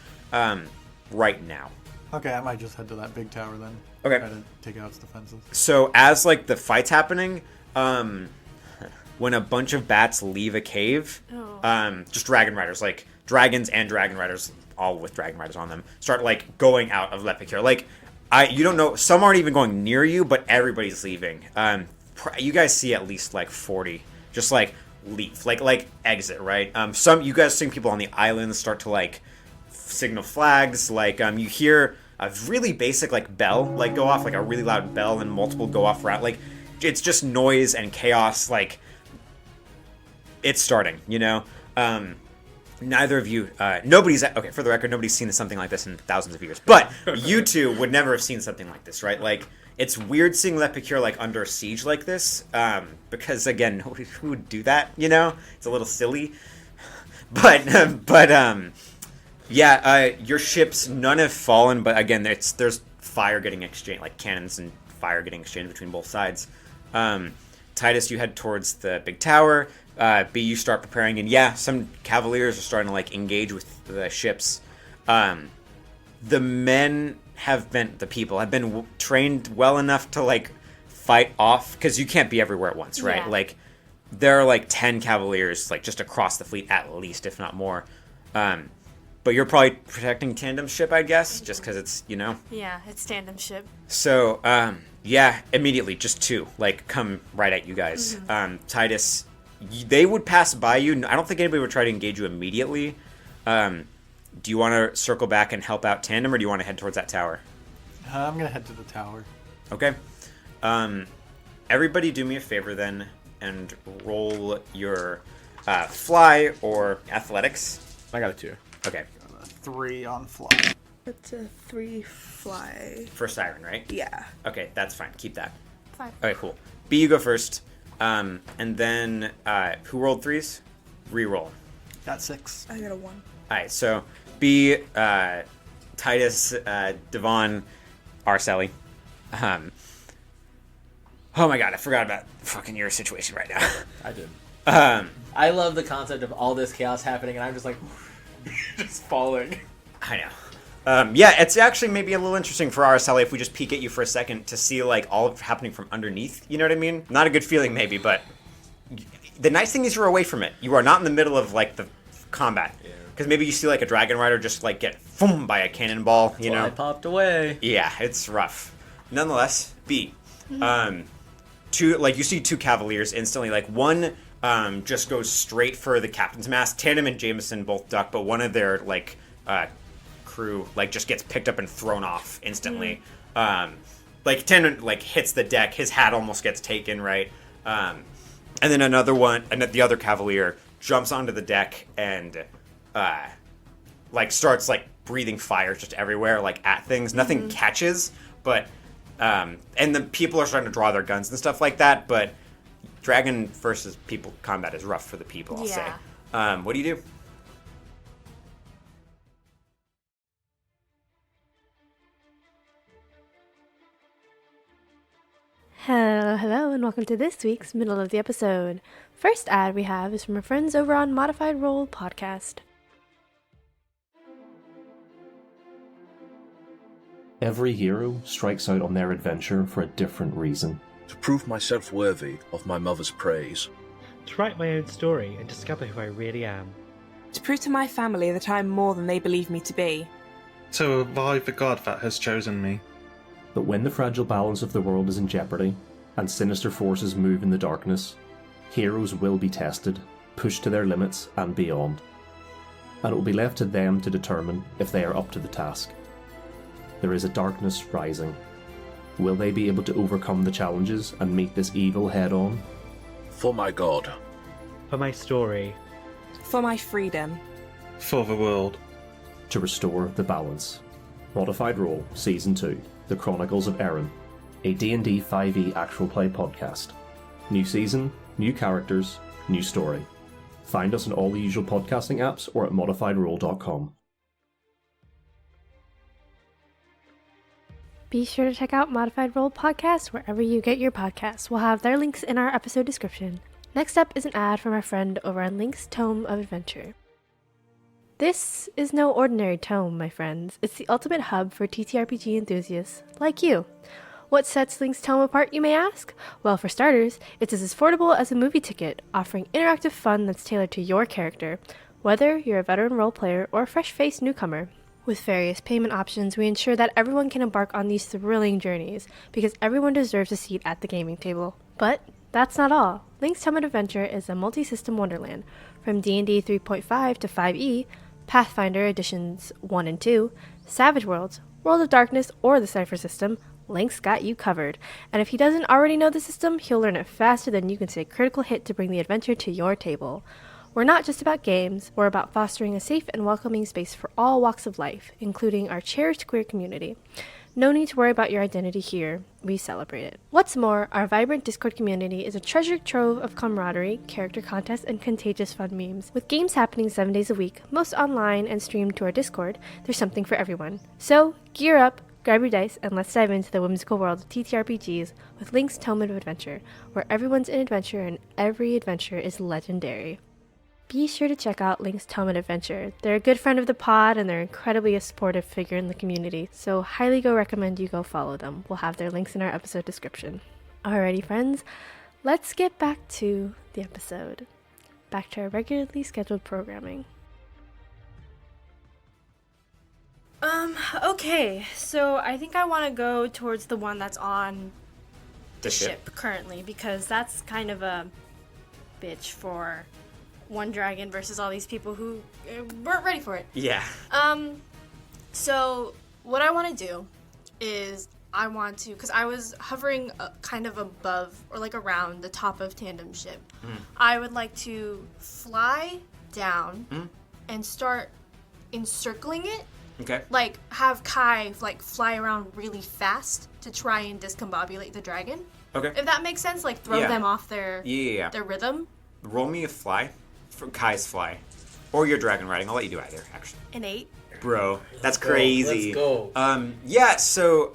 right now. Okay, I might just head to that big tower then. Okay. Try to take out its defenses. So as like the fight's happening, when a bunch of bats leave a cave, just dragon riders, like dragons and dragon riders, all with dragon riders on them, start like going out of Pecur. Like you don't know, some aren't even going near you, but everybody's leaving. You guys see at least like 40 just like leave, like exit, right? Some you guys see people on the islands start to like signal flags, like you hear a really basic like bell like go off, like a really loud bell, and multiple go off route. Like it's just noise and chaos. Like it's starting, you know. Neither of you, nobody's okay. For the record, nobody's seen something like this in thousands of years. But you two would never have seen something like this, right? Like it's weird seeing Pecur like under siege like this, because again, who would do that? You know, it's a little silly. But yeah, your ships, none have fallen, but again, there's fire getting exchanged, like cannons and fire getting exchanged between both sides. Titus, you head towards the big tower. B, you start preparing, and yeah, some Cavaliers are starting to like engage with the ships. The men the people have been trained well enough to like fight off, because you can't be everywhere at once, right? Yeah. Like there are like 10 Cavaliers like just across the fleet at least, if not more. But you're probably protecting tandem ship, I guess, just because it's, you know. Yeah, it's tandem ship. So, yeah, immediately, just two, like, come right at you guys. Mm-hmm. Titus, they would pass by you. I don't think anybody would try to engage you immediately. Do you want to circle back and help out tandem, or do you want to head towards that tower? I'm going to head to the tower. Okay. Everybody do me a favor, then, and roll your fly or athletics. I got a 2. Okay. 3 on fly. It's a 3 fly. For Siren, right? Yeah. Okay, that's fine. Keep that. 5. Okay, cool. B, you go first. And then, who rolled 3s? Reroll. Got 6. I got a 1. Alright, so B, Titus, Devon, Arceli. Oh my god, I forgot about fucking your situation right now. I did. Um, I love the concept of all this chaos happening, and I'm just like, just falling. I know. Yeah, it's actually maybe a little interesting for Arceli if we just peek at you for a second to see, like, all of it happening from underneath. You know what I mean? Not a good feeling, maybe, but the nice thing is you're away from it. You are not in the middle of, like, the combat. Because maybe you see, like, a dragon rider just, like, get boom by a cannonball, you know? I popped away. Yeah, it's rough. Nonetheless, B. You see 2 Cavaliers instantly. Like, one just goes straight for the captain's mast. Tandem and Jameson both duck, but one of their, like, crew, like, just gets picked up and thrown off instantly. Like, Tandem, like, hits the deck. His hat almost gets taken, right? And then another one, and the other Cavalier jumps onto the deck and, like, starts, like, breathing fire just everywhere, like, at things. Nothing catches, but... and the people are starting to draw their guns and stuff like that, but dragon versus people combat is rough for the people, I'll say. What do you do? Hello, and welcome to this week's middle of the episode. First ad we have is from our friends over on Modified Roll Podcast. Every hero strikes out on their adventure for a different reason. To prove myself worthy of my mother's praise. To write my own story and discover who I really am. To prove to my family that I am more than they believe me to be. To revive the god that has chosen me. But when the fragile balance of the world is in jeopardy, and sinister forces move in the darkness, heroes will be tested, pushed to their limits and beyond. And it will be left to them to determine if they are up to the task. There is a darkness rising. Will they be able to overcome the challenges and meet this evil head-on? For my god. For my story. For my freedom. For the world. To restore the balance. Modified Role Season 2, The Chronicles of Erin, a D&D 5e actual play podcast. New season, new characters, new story. Find us on all the usual podcasting apps or at modifiedrole.com. Be sure to check out Modified Role Podcast wherever you get your podcasts. We'll have their links in our episode description. Next up is an ad from our friend over on Link's Tome of Adventure. This is no ordinary tome, my friends. It's the ultimate hub for TTRPG enthusiasts like you. What sets Link's Tome apart, you may ask? Well, for starters, it's as affordable as a movie ticket, offering interactive fun that's tailored to your character, whether you're a veteran role player or a fresh-faced newcomer. With various payment options, we ensure that everyone can embark on these thrilling journeys, because everyone deserves a seat at the gaming table. But that's not all. Link's Tome of Adventure is a multi-system wonderland. From D&D 3.5 to 5e, Pathfinder Editions 1 and 2, Savage Worlds, World of Darkness, or the Cypher system, Link's got you covered. And if he doesn't already know the system, he'll learn it faster than you can say critical hit to bring the adventure to your table. We're not just about games, we're about fostering a safe and welcoming space for all walks of life, including our cherished queer community. No need to worry about your identity here, we celebrate it. What's more, our vibrant Discord community is a treasure trove of camaraderie, character contests, and contagious fun memes. With games happening 7 days a week, most online and streamed to our Discord, there's something for everyone. So, gear up, grab your dice, and let's dive into the whimsical world of TTRPGs with Link's Tome of Adventure, where everyone's an adventure and every adventure is legendary. Be sure to check out Link's Tome of Adventure. They're a good friend of the pod and they're incredibly a supportive figure in the community, so highly recommend you go follow them. We'll have their links in our episode description. Alrighty friends, let's get back to the episode. Back to our regularly scheduled programming. Okay, so I think I want to go towards the one that's on the ship currently, because that's kind of a bitch for one dragon versus all these people who weren't ready for it. Yeah. So what I want to do is I want to, because I was hovering kind of above or like around the top of Tandem ship. I would like to fly down and start encircling it. Okay. Like have Kai like fly around really fast to try and discombobulate the dragon. Okay. If that makes sense, like throw them off their their rhythm. Roll me a fly. For Kai's fly. Or your dragon riding. I'll let you do either, actually. An 8. Bro, that's crazy. Let's go. Yeah, so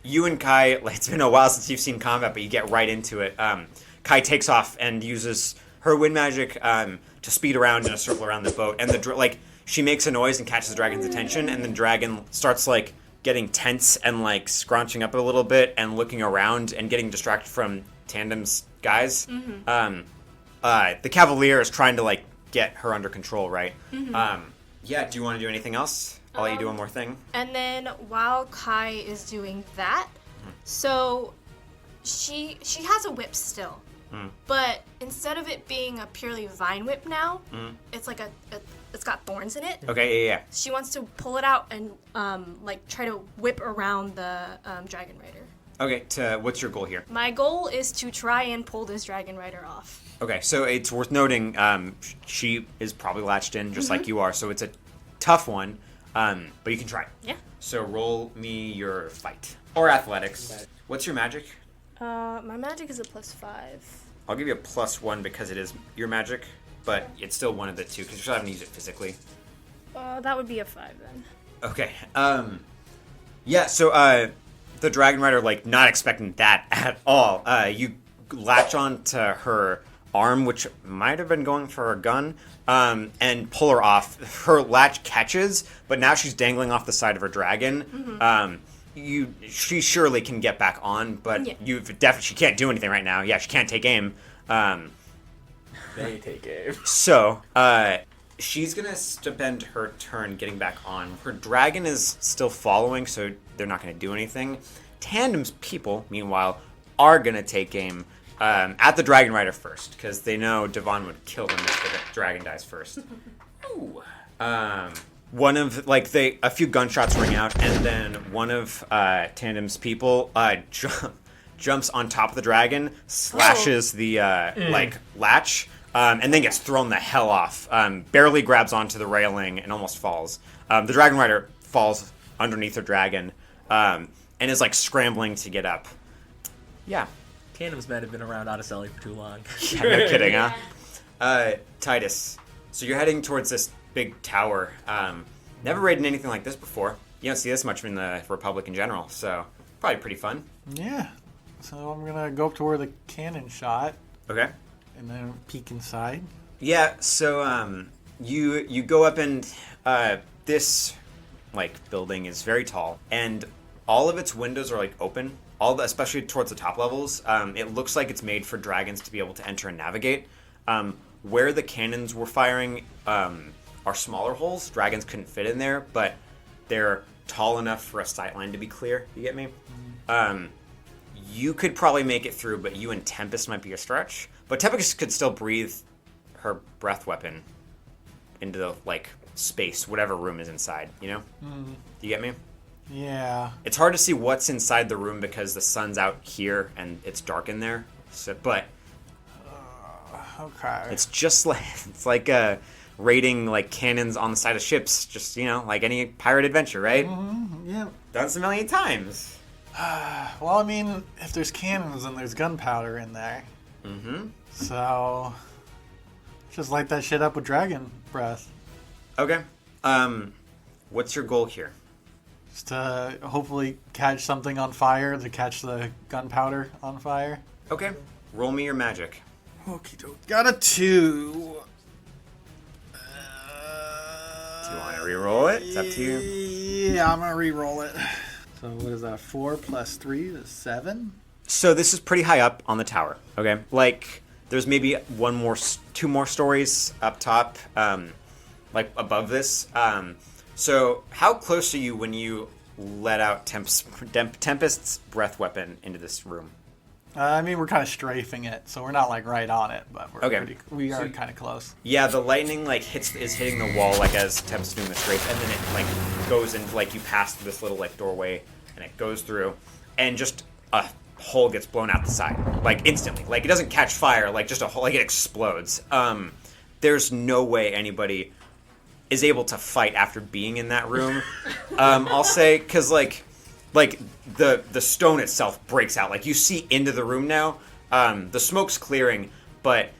you and Kai, like, it's been a while since you've seen combat, but you get right into it. Kai takes off and uses her wind magic to speed around in a circle around the boat. And she makes a noise and catches the dragon's attention, and the dragon starts like getting tense and like scrunching up a little bit and looking around and getting distracted from Tandem's guys. The Cavalier is trying to like get her under control, right? Yeah, do you want to do anything else? I'll let you do one more thing. And then while Kai is doing that, so she has a whip still. But instead of it being a purely vine whip now, it's like it's got thorns in it. Okay, yeah. She wants to pull it out and like try to whip around the dragon rider. Okay, what's your goal here? My goal is to try and pull this dragon rider off. Okay, so it's worth noting she is probably latched in just like you are, so it's a tough one, but you can try. Yeah. So roll me your fight. Or athletics. What's your magic? My magic is a +5. I'll give you a +1 because it is your magic, but it's still one of the two because you're still having to use it physically. That would be a 5 then. Okay. Yeah, so the dragon rider, like, not expecting that at all. You latch on to her arm, which might have been going for her gun, and pull her off. Her latch catches, but now she's dangling off the side of her dragon. She surely can get back on, but she can't do anything right now. Yeah, she can't take aim. They take aim. So, she's gonna spend her turn getting back on. Her dragon is still following, so they're not gonna do anything. Tandem's people, meanwhile, are gonna take aim at the dragon rider first, because they know Devon would kill them if the dragon dies first. Ooh. One of, a few gunshots ring out, and then one of Tandem's people jumps on top of the dragon, slashes the, latch, and then gets thrown the hell off. Barely grabs onto the railing and almost falls. The dragon rider falls underneath the dragon and is like scrambling to get up. Yeah. Tandem's men have been around Odyssey for too long. Yeah, no kidding, huh? Titus, so you're heading towards this big tower. Never raided anything like this before. You don't see this much in the Republic in general, so probably pretty fun. Yeah. So I'm going to go up to where the cannon shot. Okay. And then peek inside. Yeah, so you go up and this like building is very tall, and all of its windows are like open. Especially towards the top levels, it looks like it's made for dragons to be able to enter and navigate. Where the cannons were firing are smaller holes. Dragons couldn't fit in there, but they're tall enough for a sightline to be clear. You get me? You could probably make it through, but you and Tempest might be a stretch. But Tempest could still breathe her breath weapon into the like space, whatever room is inside. You know? Do you get me? Yeah. It's hard to see what's inside the room because the sun's out here and it's dark in there. So, but okay. It's just like raiding like cannons on the side of ships. Just like any pirate adventure, right? Mm-hmm. Yeah. Done this a million times. Well, I mean, if there's cannons, then there's gunpowder in there. Mm-hmm. So just light that shit up with dragon breath. Okay. What's your goal here? Just to hopefully catch something on fire, to catch the gunpowder on fire. Okay. Roll me your magic. Okie doke. Got a 2. Do you want to re-roll it? It's up to you. Yeah, I'm going to re-roll it. So what is that? 4 plus 3 is 7? So this is pretty high up on the tower, okay? Like, there's maybe 2 more stories up top, like above this. So how close are you when you let out Tempest's breath weapon into this room? I mean, we're kind of strafing it, so we're not like right on it, but we are kind of close. Yeah, the lightning like is hitting the wall like as Tempest doing the strafe, and then it like goes into like you pass through this little like doorway, and it goes through, and just a hole gets blown out the side like instantly. Like it doesn't catch fire, like just a hole, like it explodes. There's no way anybody is able to fight after being in that room. I'll say, because like the stone itself breaks out. Like you see into the room now. The smoke's clearing, but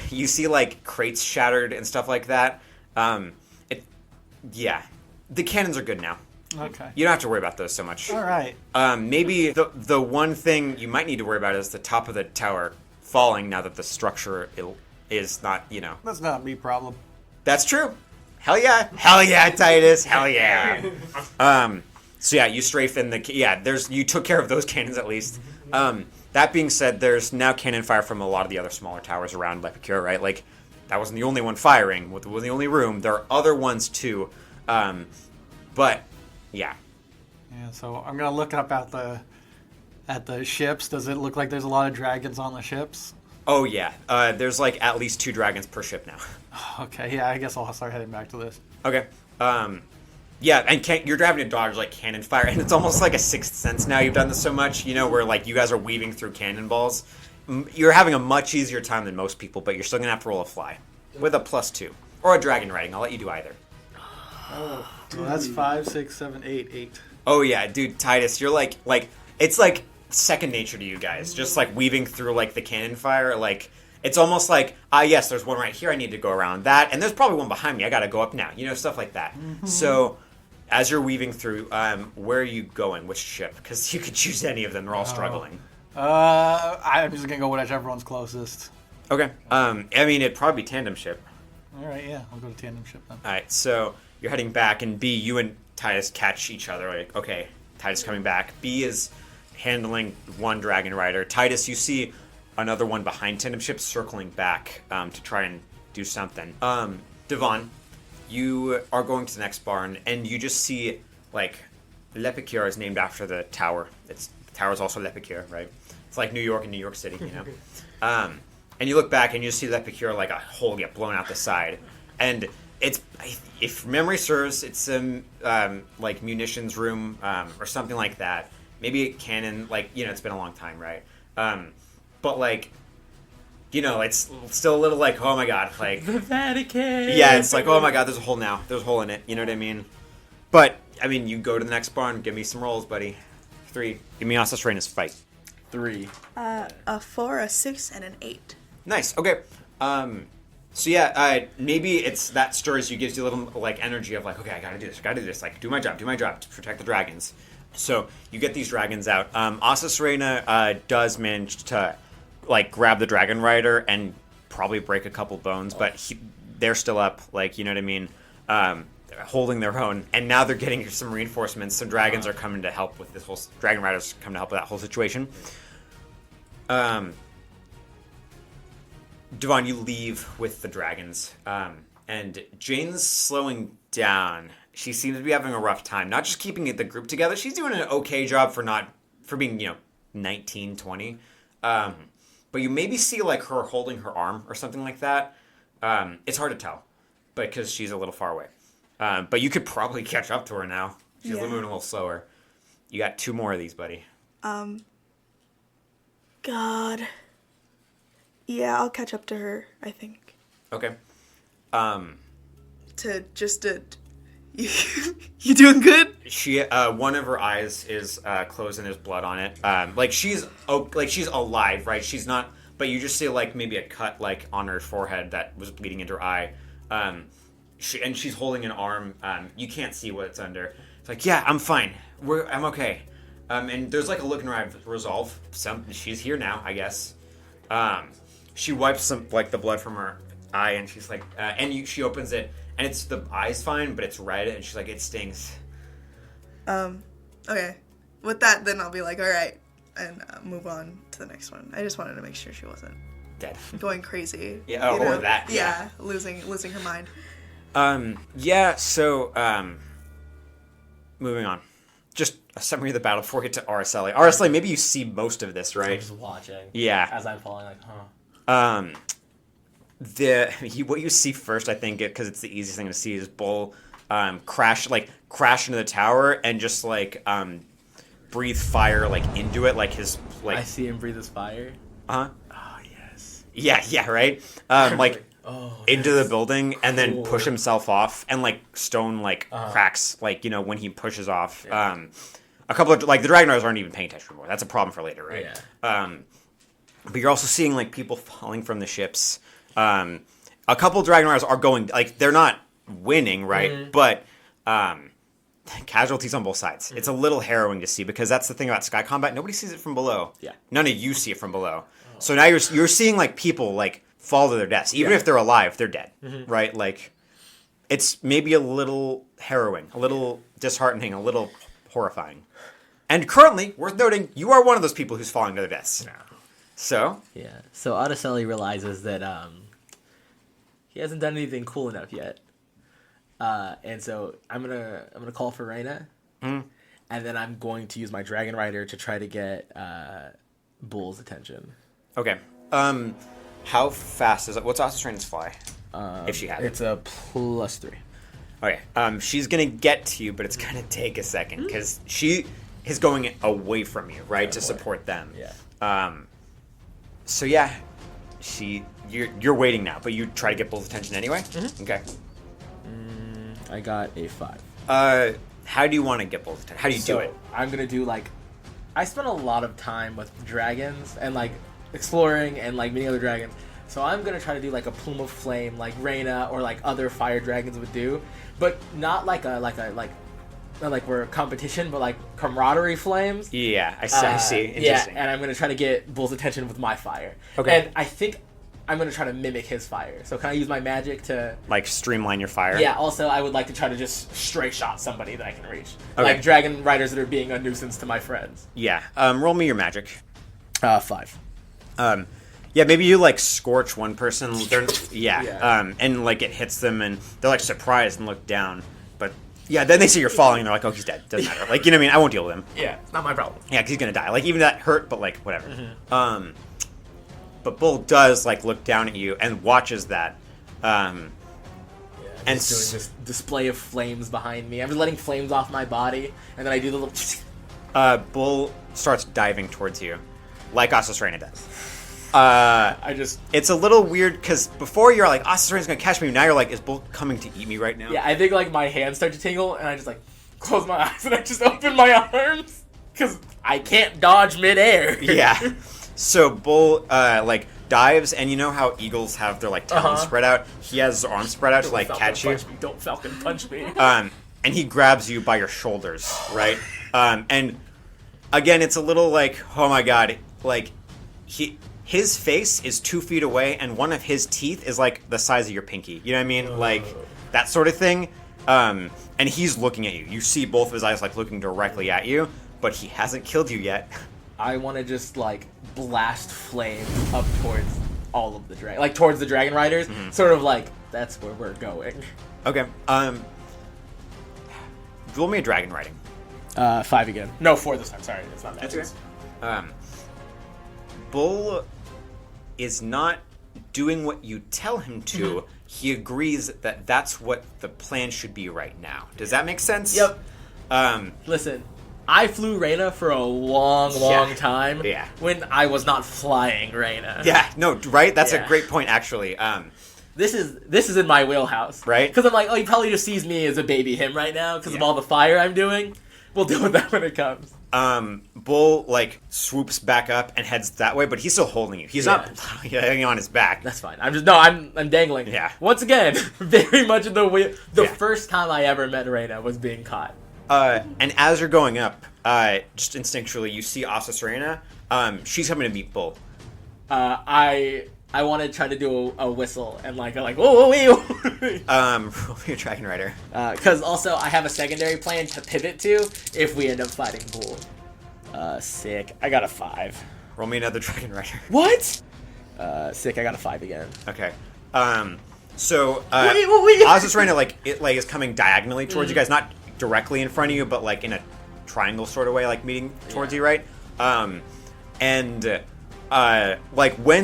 you see like crates shattered and stuff like that. Yeah, the cannons are good now. Okay. You don't have to worry about those so much. All right. Maybe the one thing you might need to worry about is the top of the tower falling now that the structure is not, That's not a me problem. That's true. Hell yeah, Titus. Hell yeah. So yeah, you strafe in you took care of those cannons at least. That being said, there's now cannon fire from a lot of the other smaller towers around Pecur, right? Like that wasn't the only one firing. It wasn't the only room. There are other ones too. But yeah. Yeah. So I'm gonna look up at the ships. Does it look like there's a lot of dragons on the ships? Oh yeah. There's like at least 2 dragons per ship now. Okay, yeah, I guess I'll start heading back to this. Okay. Yeah, and you're driving a dodge like cannon fire, and it's almost like a sixth sense now. You've done this so much, where like you guys are weaving through cannonballs. You're having a much easier time than most people, but you're still gonna have to roll a fly with a +2 or a dragon riding. I'll let you do either. Oh, well, that's 5, 6, 7, 8, 8. Oh yeah, dude, Titus, you're like it's like second nature to you guys. Just like weaving through like the cannon fire, like. It's almost like, yes, there's one right here. I need to go around that. And there's probably one behind me. I got to go up now. Stuff like that. Mm-hmm. So as you're weaving through, where are you going? Which ship? Because you could choose any of them. They're all struggling. I'm just going to go with whichever one's closest. Okay. I mean, it'd probably be tandem ship. All right, yeah. I'll go to tandem ship then. All right. So you're heading back, and B, you and Titus catch each other. Like, okay, Titus coming back. B is handling one dragon rider. Titus, you see another one behind tandem ship circling back to try and do something. Devon, you are going to the next barn, and you just see, like, Le Pecur is named after the tower. The tower is also Le Pecur, right? It's like New York and New York City, And you look back, and you see Le Pecur, like, a hole get blown out the side. And it's, if memory serves, it's like, munitions room or something like that. Maybe a cannon, like, it's been a long time, right? But, like, you know, it's still a little like, oh my god, like The Vatican. yeah, it's like, oh my god, there's a hole now. There's a hole in it. You know what I mean? But I mean, you go to the next barn. Give me some rolls, buddy. 3. Give me Ossus Reina's fight. 3. A 4, a 6, and an 8. Nice. Okay. So yeah, maybe it's that stirs you, gives you a little like energy of like, okay, I gotta do this, like do my job to protect the dragons. So you get these dragons out. Ossus Reina does manage to like grab the dragon rider and probably break a couple bones, but they're still up, like, you know what I mean, holding their own. And now they're getting some reinforcements. Some dragons are coming to help with this whole dragon riders come to help with that whole situation. Devon, you leave with the dragons, and Jane's slowing down. She seems to be having a rough time, not just keeping the group together. She's doing an okay job for being, 19, 20. But you maybe see like her holding her arm or something like that. It's hard to tell, because she's a little far away. But you could probably catch up to her now. She's moving a little slower. You got 2 more of these, buddy. God. Yeah, I'll catch up to her, I think. Okay. You doing good? She one of her eyes is closed and there's blood on it. She's alive, right? She's not, but you just see like maybe a cut like on her forehead that was bleeding into her eye. She's holding an arm. You can't see what it's under. It's like, yeah, I'm fine. I'm okay. And there's like a look in her eye of resolve. She's here now, I guess. She wipes some like the blood from her eye, and she's like, she opens it, and it's the eye's fine, but it's red, and she's like, it stings. Okay. With that, then I'll be like, all right, and move on to the next one. I just wanted to make sure she wasn't dead, going crazy. Yeah, or that. Yeah, losing her mind. So moving on. Just a summary of the battle before we get to RSLA. RSLA, maybe you see most of this, right? I'm just watching. Yeah. As I'm falling, like, huh. What you see first, I think, because it's the easiest thing to see, is Bull crash into the tower and just like breathe fire like into it, like his like. I see him breathe his fire. Oh yes. Yeah, right. Into the building and then push himself off, and like stone cracks like when he pushes off. Yeah. A couple of like the dragon riders aren't even paying attention anymore. That's a problem for later, right? Yeah. But you're also seeing like people falling from the ships. A couple of dragon riders are going like they're not winning, right? Mm-hmm. But casualties on both sides. Mm-hmm. It's a little harrowing to see, because that's the thing about sky combat. Nobody sees it from below. Yeah. None of you see it from below. Oh. So now you're seeing like people like fall to their deaths. Even if they're alive, they're dead, right? Like, it's maybe a little harrowing, a little disheartening, a little horrifying. And currently, worth noting, you are one of those people who's falling to their deaths. No. So? Yeah. So Odyssey realizes that he hasn't done anything cool enough yet. And so I'm gonna call for Reina. And then I'm going to use my Dragon Rider to try to get Bull's attention. Okay. How fast is it? What's Ossus Reina's fly? If she has it. It's a +3. Okay. She's going to get to you, but it's going to take a second, because she is going away from you, right, to support them. Yeah. So, yeah, you're waiting now, but you try to get Bull's attention anyway? Mm-hmm. Okay. I got a 5. How do you want to get Bull's attention? How do you do it? I'm going to do, I spent a lot of time with dragons and, exploring and meeting other dragons, so I'm gonna try to do a plume of flame like Reina or other fire dragons would do, but not like we're a competition, but camaraderie flames. Yeah, I see. Interesting. Yeah, and I'm gonna try to get Bull's attention with my fire. Okay. And I think I'm gonna try to mimic his fire. So can I use my magic to streamline your fire? Yeah. Also, I would like to try to just straight shot somebody that I can reach, like dragon riders that are being a nuisance to my friends. Yeah. Roll me your magic. 5. Yeah, maybe you scorch one person. And it hits them, and they're surprised and look down. But yeah, then they see you're falling, and they're like, "Oh, he's dead. Doesn't matter." You know what I mean? I won't deal with him. Yeah, it's not my problem. Yeah, because he's gonna die. Even that hurt, but whatever. Mm-hmm. But Bull does look down at you and watches that. And doing this display of flames behind me. I'm just letting flames off my body, and then I do the little. Bull starts diving towards you, like Ossus Reina does. It's a little weird because before you're like, Oscar's gonna catch me. Now you're like, is Bull coming to eat me right now? Yeah, I think like my hands start to tingle, and I just like close my eyes and I just open my arms because I can't dodge midair. Yeah. So Bull like dives, and you know how eagles have their like talons spread out? He has his arms spread out to like catch you. Don't Falcon punch me. And he grabs you by your shoulders, right? And again, it's a little like, oh my god, like his face is 2 feet away, and one of his teeth is like the size of your pinky. You know what I mean? Like that sort of thing. And he's looking at you. You see both of his eyes like looking directly at you, but he hasn't killed you yet. I want to just like blast flame up towards all of the towards the dragon riders. Mm-hmm. Sort of like that's where we're going. Okay. Roll me a dragon riding. 5 again. No, 4 this time. Sorry, it's not magic. That's okay. Bull is not doing what you tell him to. Mm-hmm. He agrees that that's what the plan should be right now. Does that make sense? Yep. Listen, I flew Reyna for a long time. Yeah. When I was not flying Reyna. Yeah. No. Right. That's a great point, actually. This is in my wheelhouse, right? Because I'm like, oh, he probably just sees me as a baby him right now because of all the fire I'm doing. We'll deal with that when it comes. Bull like swoops back up and heads that way, but he's still holding you. He's not hanging on his back. That's fine. I'm dangling. Yeah. Once again, very much in the way. The first time I ever met Reyna was being caught. And as you're going up, just instinctually, you see Asa Serena. She's coming to meet Bull. I want to try to do a whistle and like whoa. Roll me a dragon rider. Because also I have a secondary plan to pivot to if we end up fighting Bull. Sick. I got a 5. Roll me another dragon rider. What? Sick. I got a 5 again. Okay. So wait. Asa Serena is coming diagonally towards you guys, not directly in front of you, but like in a triangle sort of way, like meeting towards you, right? When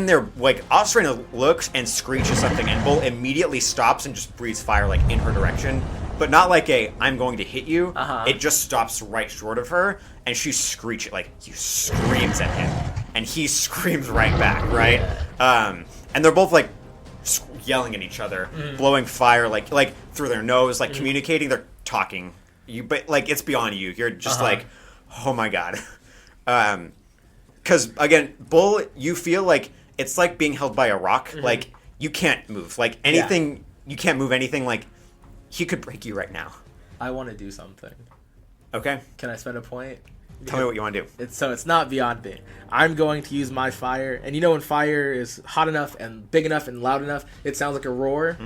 they're like, Osrina looks and screeches something, and Bull immediately stops and just breathes fire like in her direction, but not like I'm going to hit you. It just stops right short of her, and she screeches screams at him, and he screams right back, right? And they're both like yelling at each other, blowing fire like through their nose, like communicating. They're talking, but like it's beyond you. You're just like, oh my god. Because, again, Bull, you feel like it's like being held by a rock. Mm-hmm. Like, you can't move. Like, anything, you can't move anything. Like, he could break you right now. I want to do something. Okay. Can I spend a point? Tell me what you want to do. It's not beyond me. I'm going to use my fire. And you know when fire is hot enough and big enough and loud enough, it sounds like a roar?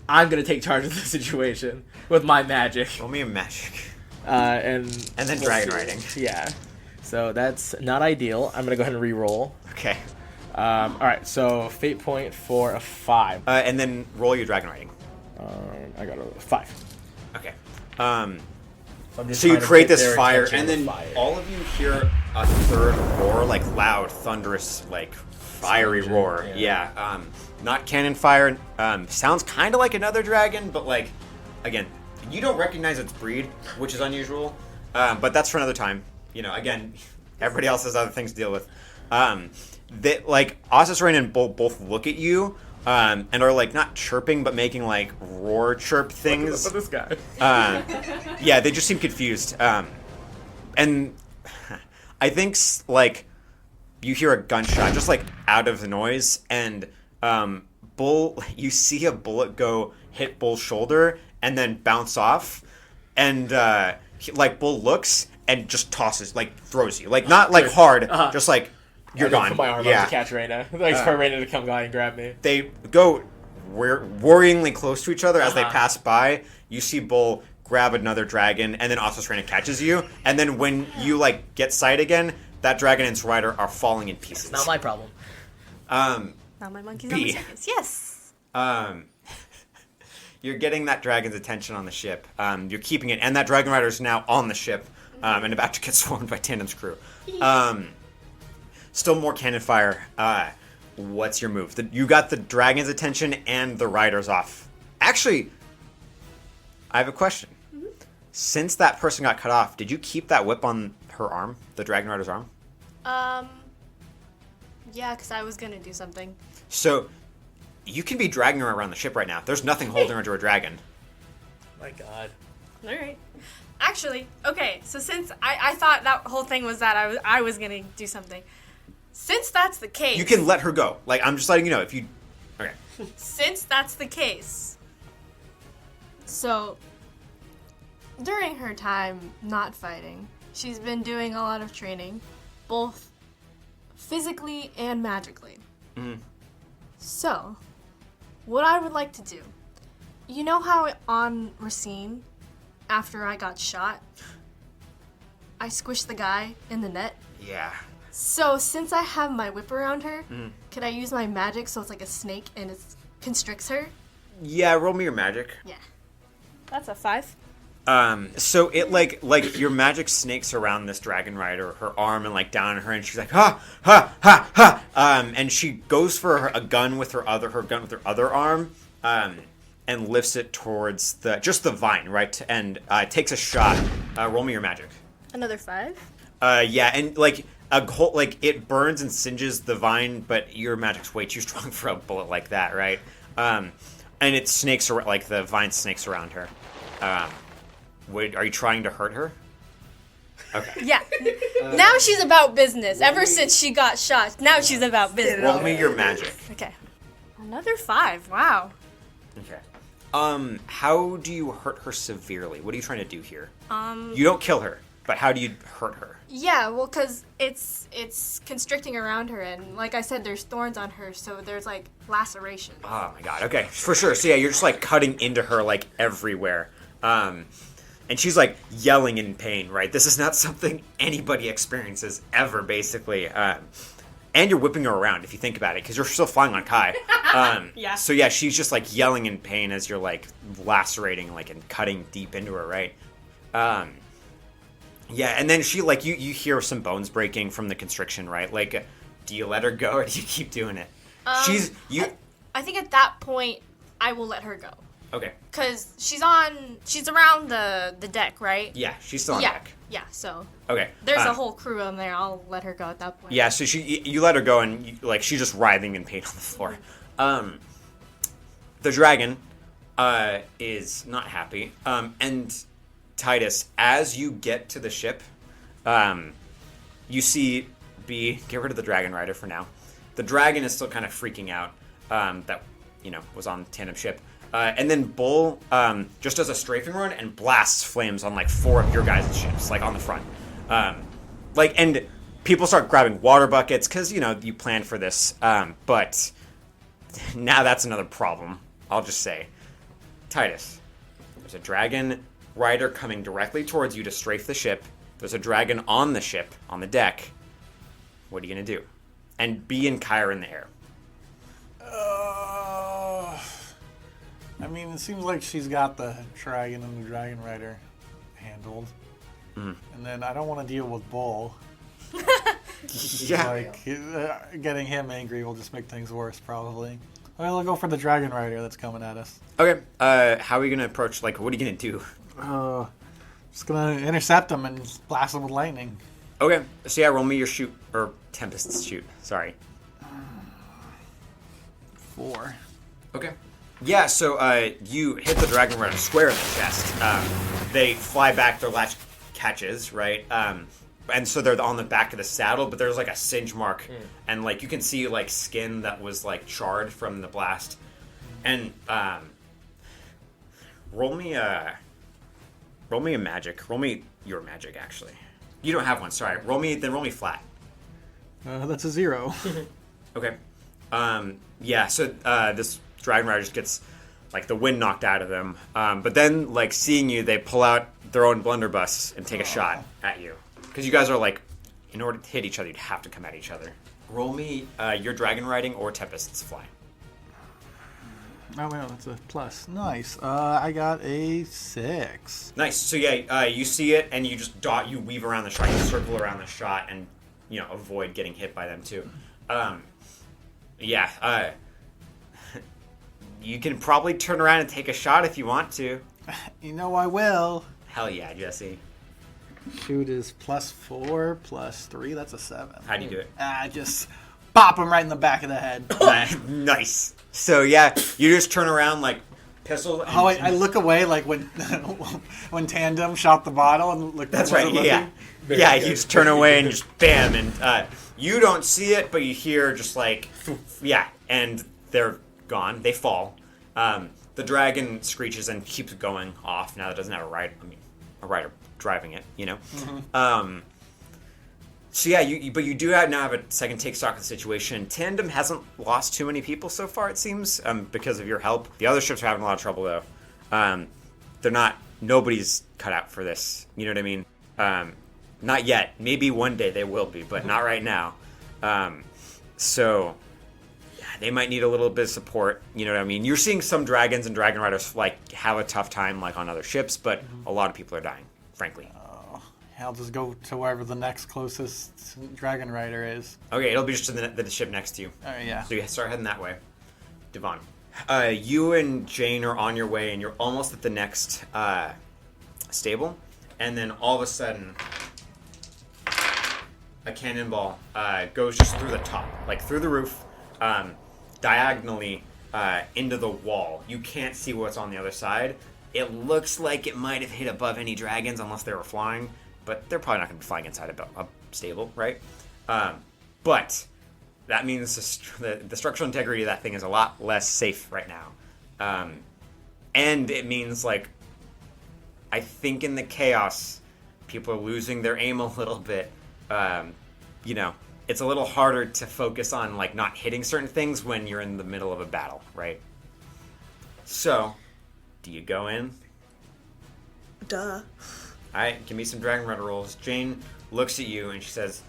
I'm going to take charge of the situation with my magic. Roll me a magic. And then dragon riding. Yeah. So that's not ideal. I'm going to go ahead and re-roll. Okay. All right, so fate point for a 5. And then roll your dragon riding. I got a 5. Okay. So you create this fire, and then all of you hear a third roar, like loud, thunderous, like fiery roar. Yeah. Not cannon fire. Sounds kind of like another dragon, but like, again, you don't recognize its breed, which is unusual. But that's for another time. You know, again, everybody else has other things to deal with. Asa Rain and Bull both look at you and are like not chirping, but making like roar chirp things. Look at this guy. Yeah, they just seem confused. And I think like you hear a gunshot just like out of the noise, and Bull, you see a bullet go hit Bull's shoulder and then bounce off, and Bull looks and just tosses, like throws you, like not like hard, just like you're gone. Put my arm up to catch Reyna, like for Reyna to come by and grab me. They go worryingly close to each other as they pass by. You see Bull grab another dragon, and then Asa Reyna catches you. And then when you like get sight again, that dragon and its rider are falling in pieces. It's not my problem. Not my monkey's on the circus. Yes. You're getting that dragon's attention on the ship. You're keeping it, and that dragon rider is now on the ship. And about to get swarmed by Tandem's crew. Still more cannon fire. What's your move? You got the dragon's attention and the rider's off. Actually, I have a question. Mm-hmm. Since that person got cut off, did you keep that whip on her arm, the dragon rider's arm? Yeah, because I was gonna do something. So, you can be dragging her around the ship right now. There's nothing holding her to a dragon. My God. All right. Actually, okay. So since I thought that whole thing was that I was gonna do something. Since that's the case, You can let her go. Like, I'm just letting you know if you. Okay. Since that's the case, so during her time not fighting, she's been doing a lot of training, both physically and magically. Mm. So, what I would like to do, you know how on Racine, after I got shot, I squished the guy in the net? Yeah. So, since I have my whip around her, could I use my magic so it's like a snake and it constricts her? Yeah, roll me your magic. Yeah. That's a 5. So it like your magic snakes around this dragon rider, her arm and like down on her, and she's like ha ha ha ha. And she goes for a gun with her other arm, and lifts it towards the vine, right? And takes a shot. Roll me your magic. Another 5? Yeah, and like a whole it burns and singes the vine, but your magic's way too strong for a bullet like that, right? And it snakes like the vine snakes around her. Are you trying to hurt her? Okay. Yeah. Now she's about business. Ever since she got shot, now she's about business. Roll me your magic. Okay. Another 5. Wow. Okay. How do you hurt her severely? What are you trying to do here? You don't kill her, but how do you hurt her? Yeah, well, because it's constricting around her, and like I said, there's thorns on her, so there's like laceration. Oh my god. Okay, for sure. So yeah, you're just like cutting into her like everywhere. And she's like yelling in pain, right? This is not something anybody experiences ever, basically. And you're whipping her around if you think about it, because you're still flying on Kai. Yeah. So yeah, she's just like yelling in pain as you're like lacerating, like and cutting deep into her, right? Yeah, and then she like you hear some bones breaking from the constriction, right? Like, do you let her go or do you keep doing it? I think at that point I will let her go. Okay. Because she's around the deck, right? Yeah, she's still on deck. Yeah, so. Okay. There's a whole crew on there. I'll let her go at that point. Yeah, so you let her go, and she's just writhing in pain on the floor. The dragon is not happy. And Titus, as you get to the ship, you see B, get rid of the dragon rider for now. The dragon is still kind of freaking out that, was on the tandem ship. And then Bull just does a strafing run and blasts flames on like 4 of your guys' ships, like on the front. And people start grabbing water buckets because, you planned for this. But now that's another problem, I'll just say. Titus, there's a dragon rider coming directly towards you to strafe the ship. There's a dragon on the ship, on the deck. What are you going to do? And B and Kai are in the air. I mean, it seems like she's got the dragon and the dragon rider handled. And then I don't want to deal with Bull. Yeah. Getting him angry will just make things worse, probably. Well, I'll go for the dragon rider that's coming at us. Okay. How are we going to approach, what are you going to do? Just going to intercept him and blast him with lightning. Okay. So yeah, roll me your shoot, or Tempest's shoot. Sorry. 4. Okay. Yeah, so you hit the dragon rider square in the chest. They fly back, their latch catches, right? And so they're on the back of the saddle, but there's like a singe mark, and like you can see like skin that was like charred from the blast. And roll me a magic. Roll me your magic, actually. You don't have one. Sorry. Roll me flat. That's a 0. Okay. Yeah. So this dragon rider just gets like the wind knocked out of them, but then like seeing you, they pull out their own blunderbuss and take a shot at you, because you guys are like, in order to hit each other, you'd have to come at each other. Roll me your dragon riding or Tempest's fly. Oh, wow, that's a plus. Nice. I got a 6. Nice. So yeah, you see it and you just you weave around the shot, you circle around the shot, and avoid getting hit by them too. Yeah. You can probably turn around and take a shot if you want to. I will. Hell yeah, Jesse. Shoot is +4 +3. That's a 7. How do you do it? Just bop him right in the back of the head. Nice. So yeah, you just turn around like pistol. And, I look away like when when Tandem shot the bottle and looked. That's right. Yeah. Yeah. You just turn away and just bam, and you don't see it, but you hear just like yeah, and they're gone. They fall. The dragon screeches and keeps going off. Now it doesn't have a rider. I mean, a rider driving it. You know. Mm-hmm. So yeah, but you do now have a second take stock of the situation. Tandem hasn't lost too many people so far, it seems, because of your help. The other ships are having a lot of trouble though. They're not. Nobody's cut out for this. You know what I mean? Not yet. Maybe one day they will be, but not right now. So yeah, they might need a little bit of support. You know what I mean? You're seeing some dragons and dragon riders like have a tough time like on other ships, but a lot of people are dying. Frankly. I'll just go to wherever the next closest dragon rider is. Okay, it'll be just to the ship next to you. Yeah. So you start heading that way. Devon. You and Jane are on your way, and you're almost at the next stable. And then all of a sudden, a cannonball goes just through the top, like through the roof, diagonally into the wall. You can't see what's on the other side. It looks like it might have hit above any dragons unless they were flying. But they're probably not going to be flying inside a stable, right? But that means the structural integrity of that thing is a lot less safe right now. And it means, like, I think in the chaos, people are losing their aim a little bit. You know, it's a little harder to focus on, like, not hitting certain things when you're in the middle of a battle, right? So, do you go in? Duh. All right, give me some Dragon Rider rolls. Jane looks at you and she says,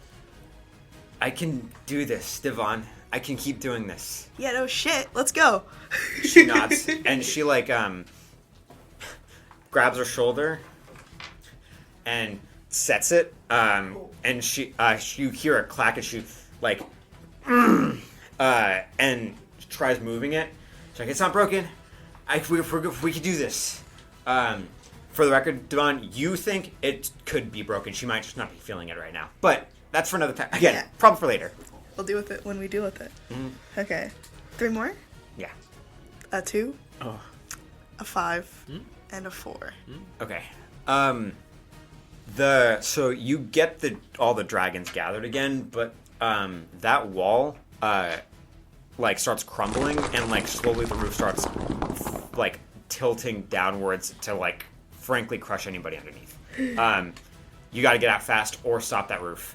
I can do this, Devon. I can keep doing this. Yeah, no shit. Let's go. She nods and she like grabs her shoulder and sets it. And you hear a clack as she like and tries moving it. She's like, it's not broken. We could do this. For the record, Devon, you think it could be broken. She might just not be feeling it right now. But that's for another time. Again, Yeah. problem for later. We'll deal with it when we deal with it. Mm-hmm. Okay. 3 more? Yeah. A 2. Oh. A 5. And a 4. Okay. So you get all the dragons gathered again, but that wall like starts crumbling and like slowly the roof starts like tilting downwards to like frankly crush anybody underneath. You got to get out fast or stop that roof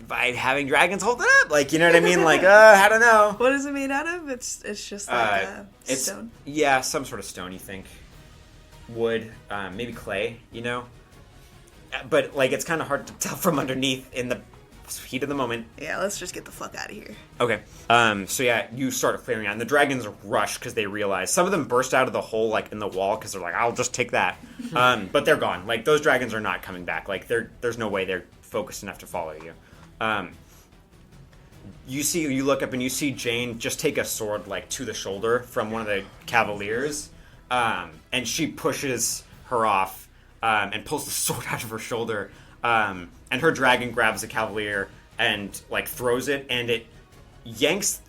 by having dragons hold it up. Like, you know what I mean? Like, I don't know. What is it made out of? It's just like it's stone. Yeah, some sort of stone. You think wood, maybe clay. You know, but like it's kind of hard to tell from underneath in the heat of the moment. Yeah, let's just get the fuck out of here. Okay. So yeah, you start clearing out, and the dragons rush because they realize some of them burst out of the hole like in the wall because they're like, I'll just take that. But they're gone. Like those dragons are not coming back. Like there's no way they're focused enough to follow you. You look up and you see Jane just take a sword like to the shoulder from one of the Cavaliers, and she pushes her off and pulls the sword out of her shoulder. And her dragon grabs the Cavalier and like throws it, and it yanks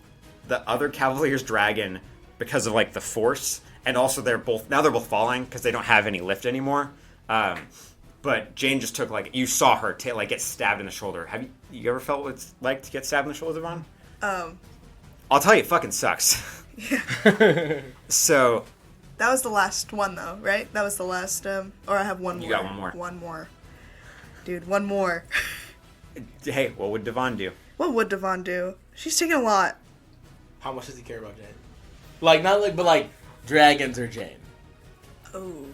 the other Cavalier's dragon because of like the force, and also they're both falling because they don't have any lift anymore. But Jane just took like you saw her like get stabbed in the shoulder. Have you ever felt what it's like to get stabbed in the shoulder, Devon? I'll tell you, it fucking sucks. Yeah. So that was the last one though, right? That was the last. Or I have one more. You got one more. One more. Dude, one more. Hey, what would Devon do? What would Devon do? She's taking a lot. How much does he care about Jane? Like, not like, but like, dragons or Jane? Oh.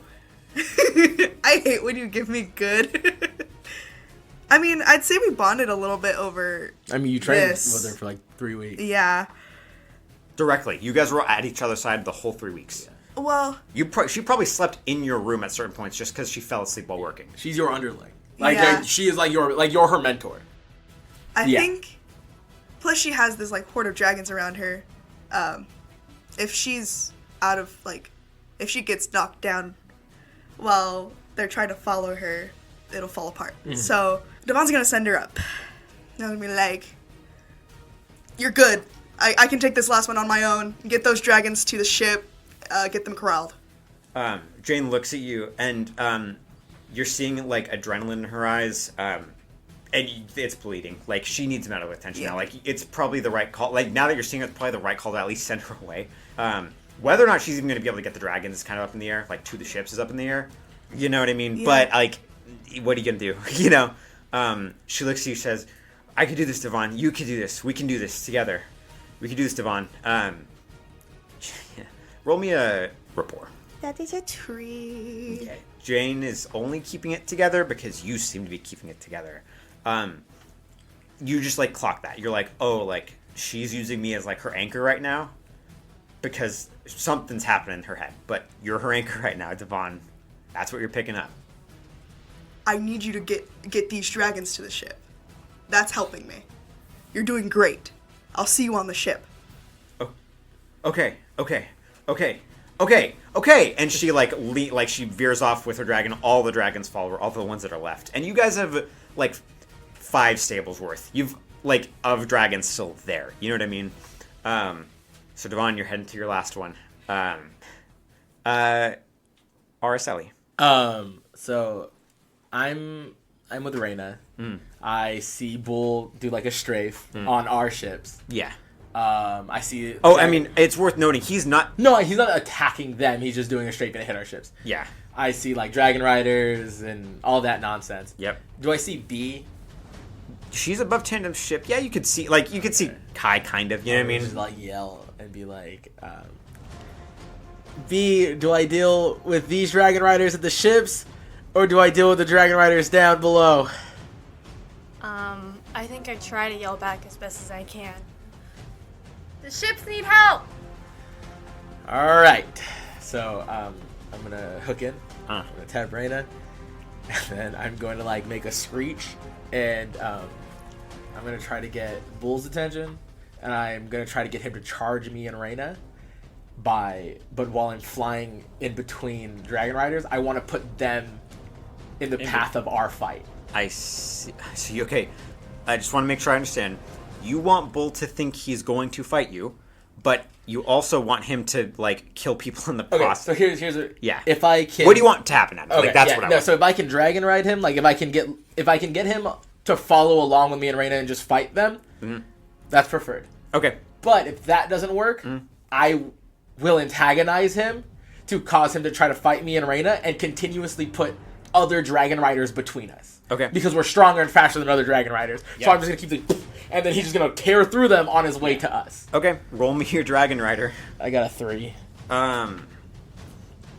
I hate when you give me good. I mean, I'd say we bonded a little bit over I mean, you trained this. with her for like 3 weeks. Yeah. Directly. You guys were at each other's side the whole 3 weeks. Yeah. Well. She probably slept in your room at certain points just because she fell asleep while working. She's your underling. Like, yeah. she is you're her mentor. I think. Plus, she has this like horde of dragons around her. If she's out of like, if she gets knocked down while they're trying to follow her, it'll fall apart. Mm-hmm. So Devon's gonna send her up. I'm gonna be like, you're good. I can take this last one on my own. Get those dragons to the ship. Get them corralled. Jane looks at you, and you're seeing like adrenaline in her eyes, and it's bleeding. Like she needs medical attention now. Like it's probably the right call. Like now that you're seeing it, it's probably the right call to at least send her away. Whether or not she's even going to be able to get the dragons is kind of up in the air. Like to the ships is up in the air. You know what I mean? Yeah. But like, what are you gonna do? You know? She looks at you, says, "I can do this, Devon. You can do this. We can do this together. We can do this, Devon." Roll me a rapport. That is a tree. Okay. Jane is only keeping it together because you seem to be keeping it together. You just like clock that. You're like, oh, like she's using me as like her anchor right now because something's happening in her head. But you're her anchor right now, Devon. That's what you're picking up. I need you to get these dragons to the ship. That's helping me. You're doing great. I'll see you on the ship. Oh, okay. And she like she veers off with her dragon. All the dragons follow her, all the ones that are left. And you guys have like 5 stables worth. You've like of dragons still there. You know what I mean? So Devon, you're heading to your last one. Araceli. So I'm with Reyna. I see Bull do like a strafe on our ships. Yeah. I see. Oh, I mean, it's worth noting he's not. No, he's not attacking them. He's just doing a strafe and hit our ships. Yeah. I see like dragon riders and all that nonsense. Yep. Do I see B? She's above Tandem's ship. Yeah, you could see Kai kind of. You know what I mean? Just like yell and be like, B, do I deal with these dragon riders at the ships, or do I deal with the dragon riders down below? I think I try to yell back as best as I can. The ships need help! Alright. So, I'm gonna hook in. I'm gonna tap Reyna. And then I'm going to, like, make a screech. And, I'm gonna try to get Bull's attention. And I'm gonna try to get him to charge me and Reyna. But while I'm flying in between dragon riders, I want to put them in the path of our fight. I see. Okay. I just want to make sure I understand. You want Bull to think he's going to fight you, but you also want him to like kill people in the process. So here's yeah. If I can, what do you want to happen at? Okay, like that's what I want. So if I can dragon ride him, like if I can get him to follow along with me and Reyna and just fight them, that's preferred. Okay. But if that doesn't work, I will antagonize him to cause him to try to fight me and Reyna and continuously put other dragon riders between us. Okay. Because we're stronger and faster than other dragon riders. Yeah. So I'm just going to keep and then he's just going to tear through them on his way to us. Okay. Roll me your dragon rider. I got a 3.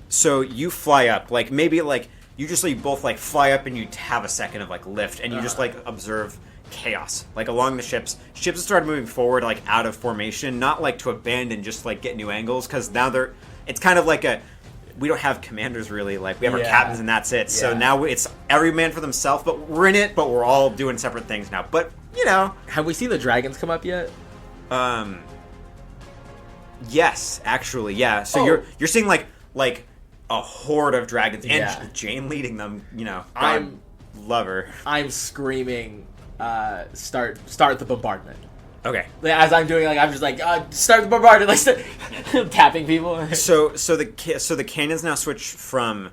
So you fly up. Like maybe like you just like both like fly up and you have a second of like lift and you just like observe chaos like along the ships started moving forward like out of formation, not like to abandon, just like get new angles, because now it's kind of like we don't have commanders really, like we have our captains and that's it. So now it's every man for themselves, but we're in it, but we're all doing separate things now. But you know, have we seen the dragons come up yet? Yes, actually, yeah. So you're seeing like a horde of dragons and Jane leading them, you know. I'm screaming start the bombardment. Okay. As I'm doing, like I'm just like start the bombardment, like tapping people. So the cannons now switch from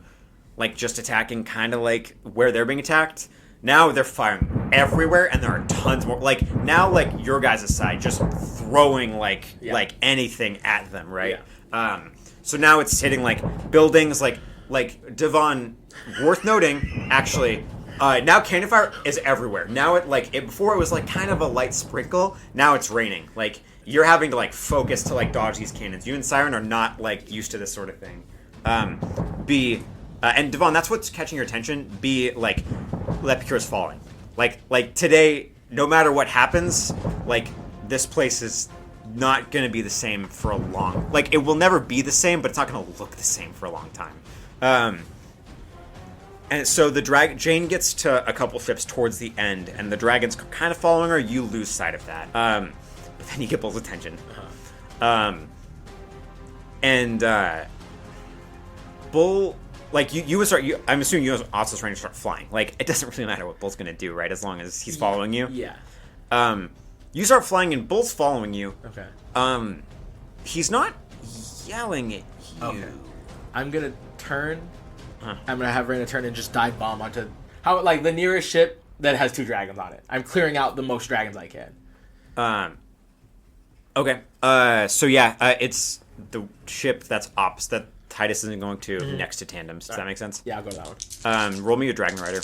like just attacking, kind of like where they're being attacked. Now they're firing everywhere, and there are tons more. Like now, like your guys' side, just throwing like anything at them, right? Yeah. So now it's hitting like buildings, like Devon. Worth noting, actually. Now cannon fire is everywhere. Now before it was like kind of a light sprinkle. Now it's raining. Like you're having to like focus to like dodge these cannons. You and Siren are not like used to this sort of thing. And Devon, that's what's catching your attention. Like Pecur is falling. Like today, no matter what happens, like this place is not going to be the same for a long. Like it will never be the same, but it's not going to look the same for a long time. And so Jane gets to a couple ships towards the end, and the dragon's kind of following her. You lose sight of that. But then you get Bull's attention. Bull, like you would start. I'm assuming you also trying to start flying. Like it doesn't really matter what Bull's gonna do, right? As long as he's following you. Yeah. You start flying and Bull's following you. Okay. He's not yelling at you. Okay. I'm gonna turn. I'm gonna have Raina turn and just dive bomb onto the nearest ship that has 2 dragons on it. I'm clearing out the most dragons I can. Okay. So it's the ship that's opposite that Titus isn't going to next to Tandems. Does that make sense? Yeah, I'll go that one. Roll me a Dragon Rider.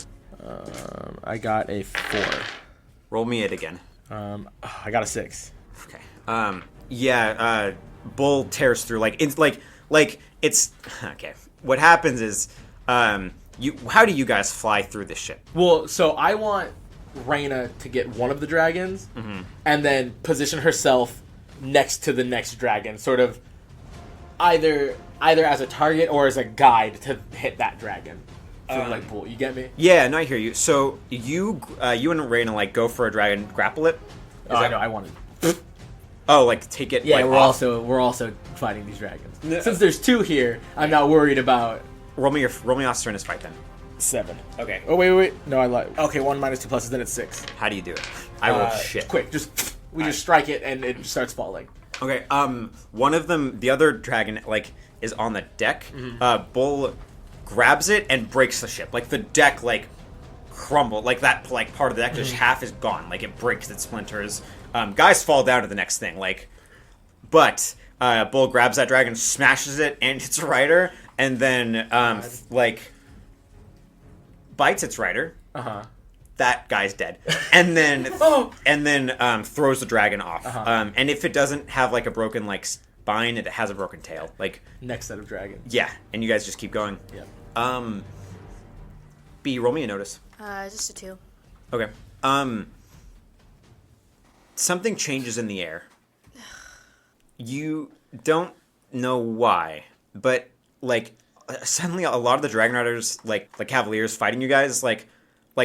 I got a 4. Roll me it again. I got a 6. Okay. Bull tears through it's okay. What happens is how do you guys fly through this ship? Well, so I want Raina to get one of the dragons and then position herself next to the next dragon, sort of either as a target or as a guide to hit that dragon. Sort of like Bull, you get me? Yeah, no, I hear you. So you and Raina go for a dragon, grapple it. I know. I wanted. Take it. Yeah, we're also fighting these dragons. Since there's 2 here, I'm not worried about. Roll me off Serenus fight then. 7. Okay. Oh wait. No, I lied. Okay, 1 minus 2 pluses, then it's 6. How do you do it? I roll shit. Quick, we just strike it and it starts falling. Okay. One of them, the other dragon, is on the deck. Bull grabs it and breaks the ship. The deck crumbled. That part of the deck, just half is gone. It breaks, it splinters. Guys fall down to the next thing. But Bull grabs that dragon, smashes it and its rider, and then bites its rider. That guy's dead. And then throws the dragon off. And if it doesn't have a broken spine, it has a broken tail. Next set of dragons. Yeah, and you guys just keep going. Yeah. B, roll me a notice. Just a 2. Okay. Something changes in the air. You don't know why, but suddenly a lot of the Dragon Riders, like Cavaliers fighting you guys,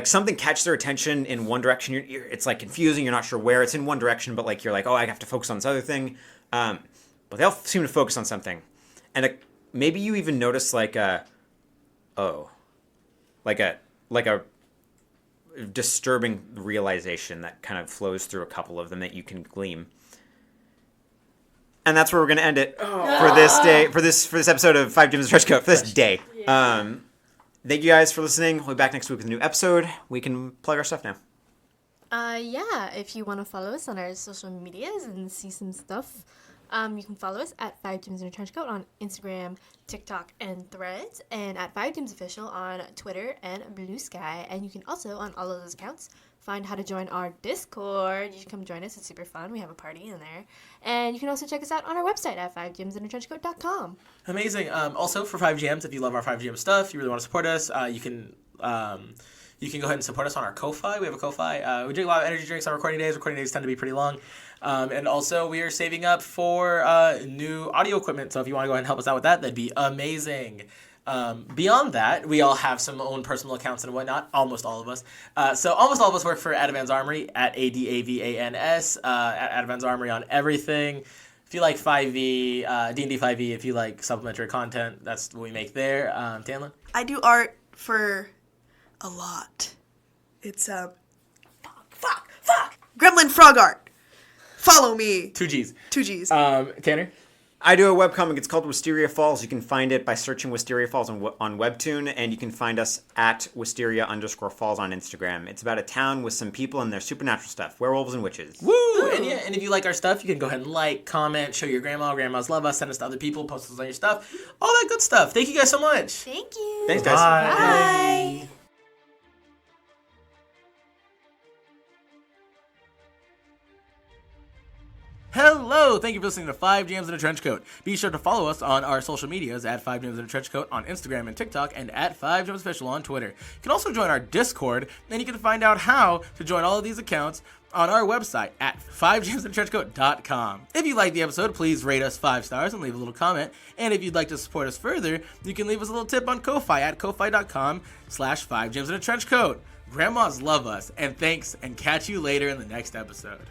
something catches their attention in one direction. It's confusing. You're not sure where. It's in one direction, but you're oh, I have to focus on this other thing. But they all seem to focus on something, and maybe you even notice a disturbing realization that kind of flows through a couple of them that you can glean. And that's where we're going to end it for this day, for this episode of 5 Gems in a Trench Coat, for this day. Thank you guys for listening. We'll be back next week with a new episode. We can plug our stuff now. If you want to follow us on our social medias and see some stuff, you can follow us at 5 Gems in a Trench Coat on Instagram, TikTok, and Threads, and at 5 Gems Official on Twitter and Blue Sky. And you can also, on all of those accounts, find how to join our Discord. You should come join us. It's super fun. We have a party in there. And you can also check us out on our website at 5gemsinatrenchcoat.com. Amazing. Also, for 5GMs, if you love our 5GM stuff, you really want to support us, you can go ahead and support us on our Ko-Fi. We have a Ko-Fi. We drink a lot of energy drinks on recording days. Recording days tend to be pretty long. And also, we are saving up for new audio equipment. So if you want to go ahead and help us out with that, that'd be amazing. Beyond that, we all have some own personal accounts and whatnot. Almost all of us. So almost all of us work for Adavan's Armory at ADAVANS. At Adavan's Armory on everything. If you like 5e, D&D 5e, if you like supplementary content, that's what we make there. Tanlin? I do art for a lot. It's fuck. Gremlin frog art. Follow me. 2 G's. 2 G's. Tanner? I do a webcomic. It's called Wisteria Falls. You can find it by searching Wisteria Falls on Webtoon, and you can find us at Wisteria_Falls on Instagram. It's about a town with some people and their supernatural stuff, werewolves and witches. Woo! And if you like our stuff, you can go ahead and like, comment, show your grandmas love us, send us to other people, post us on your stuff, all that good stuff. Thank you guys so much. Thank you. Thanks, guys. Bye. Hello! Thank you for listening to 5 Jams in a Trench Coat. Be sure to follow us on our social medias at 5 Jams in a Trench Coat on Instagram and TikTok, and at 5 Jams Official on Twitter. You can also join our Discord, and you can find out how to join all of these accounts on our website at 5gemsinatrenchcoat.com. If you liked the episode, please rate us 5 stars and leave a little comment. And if you'd like to support us further, you can leave us a little tip on Ko-Fi at ko-fi.com/5gemsinatrenchcoat. Grandmas love us, and thanks, and catch you later in the next episode.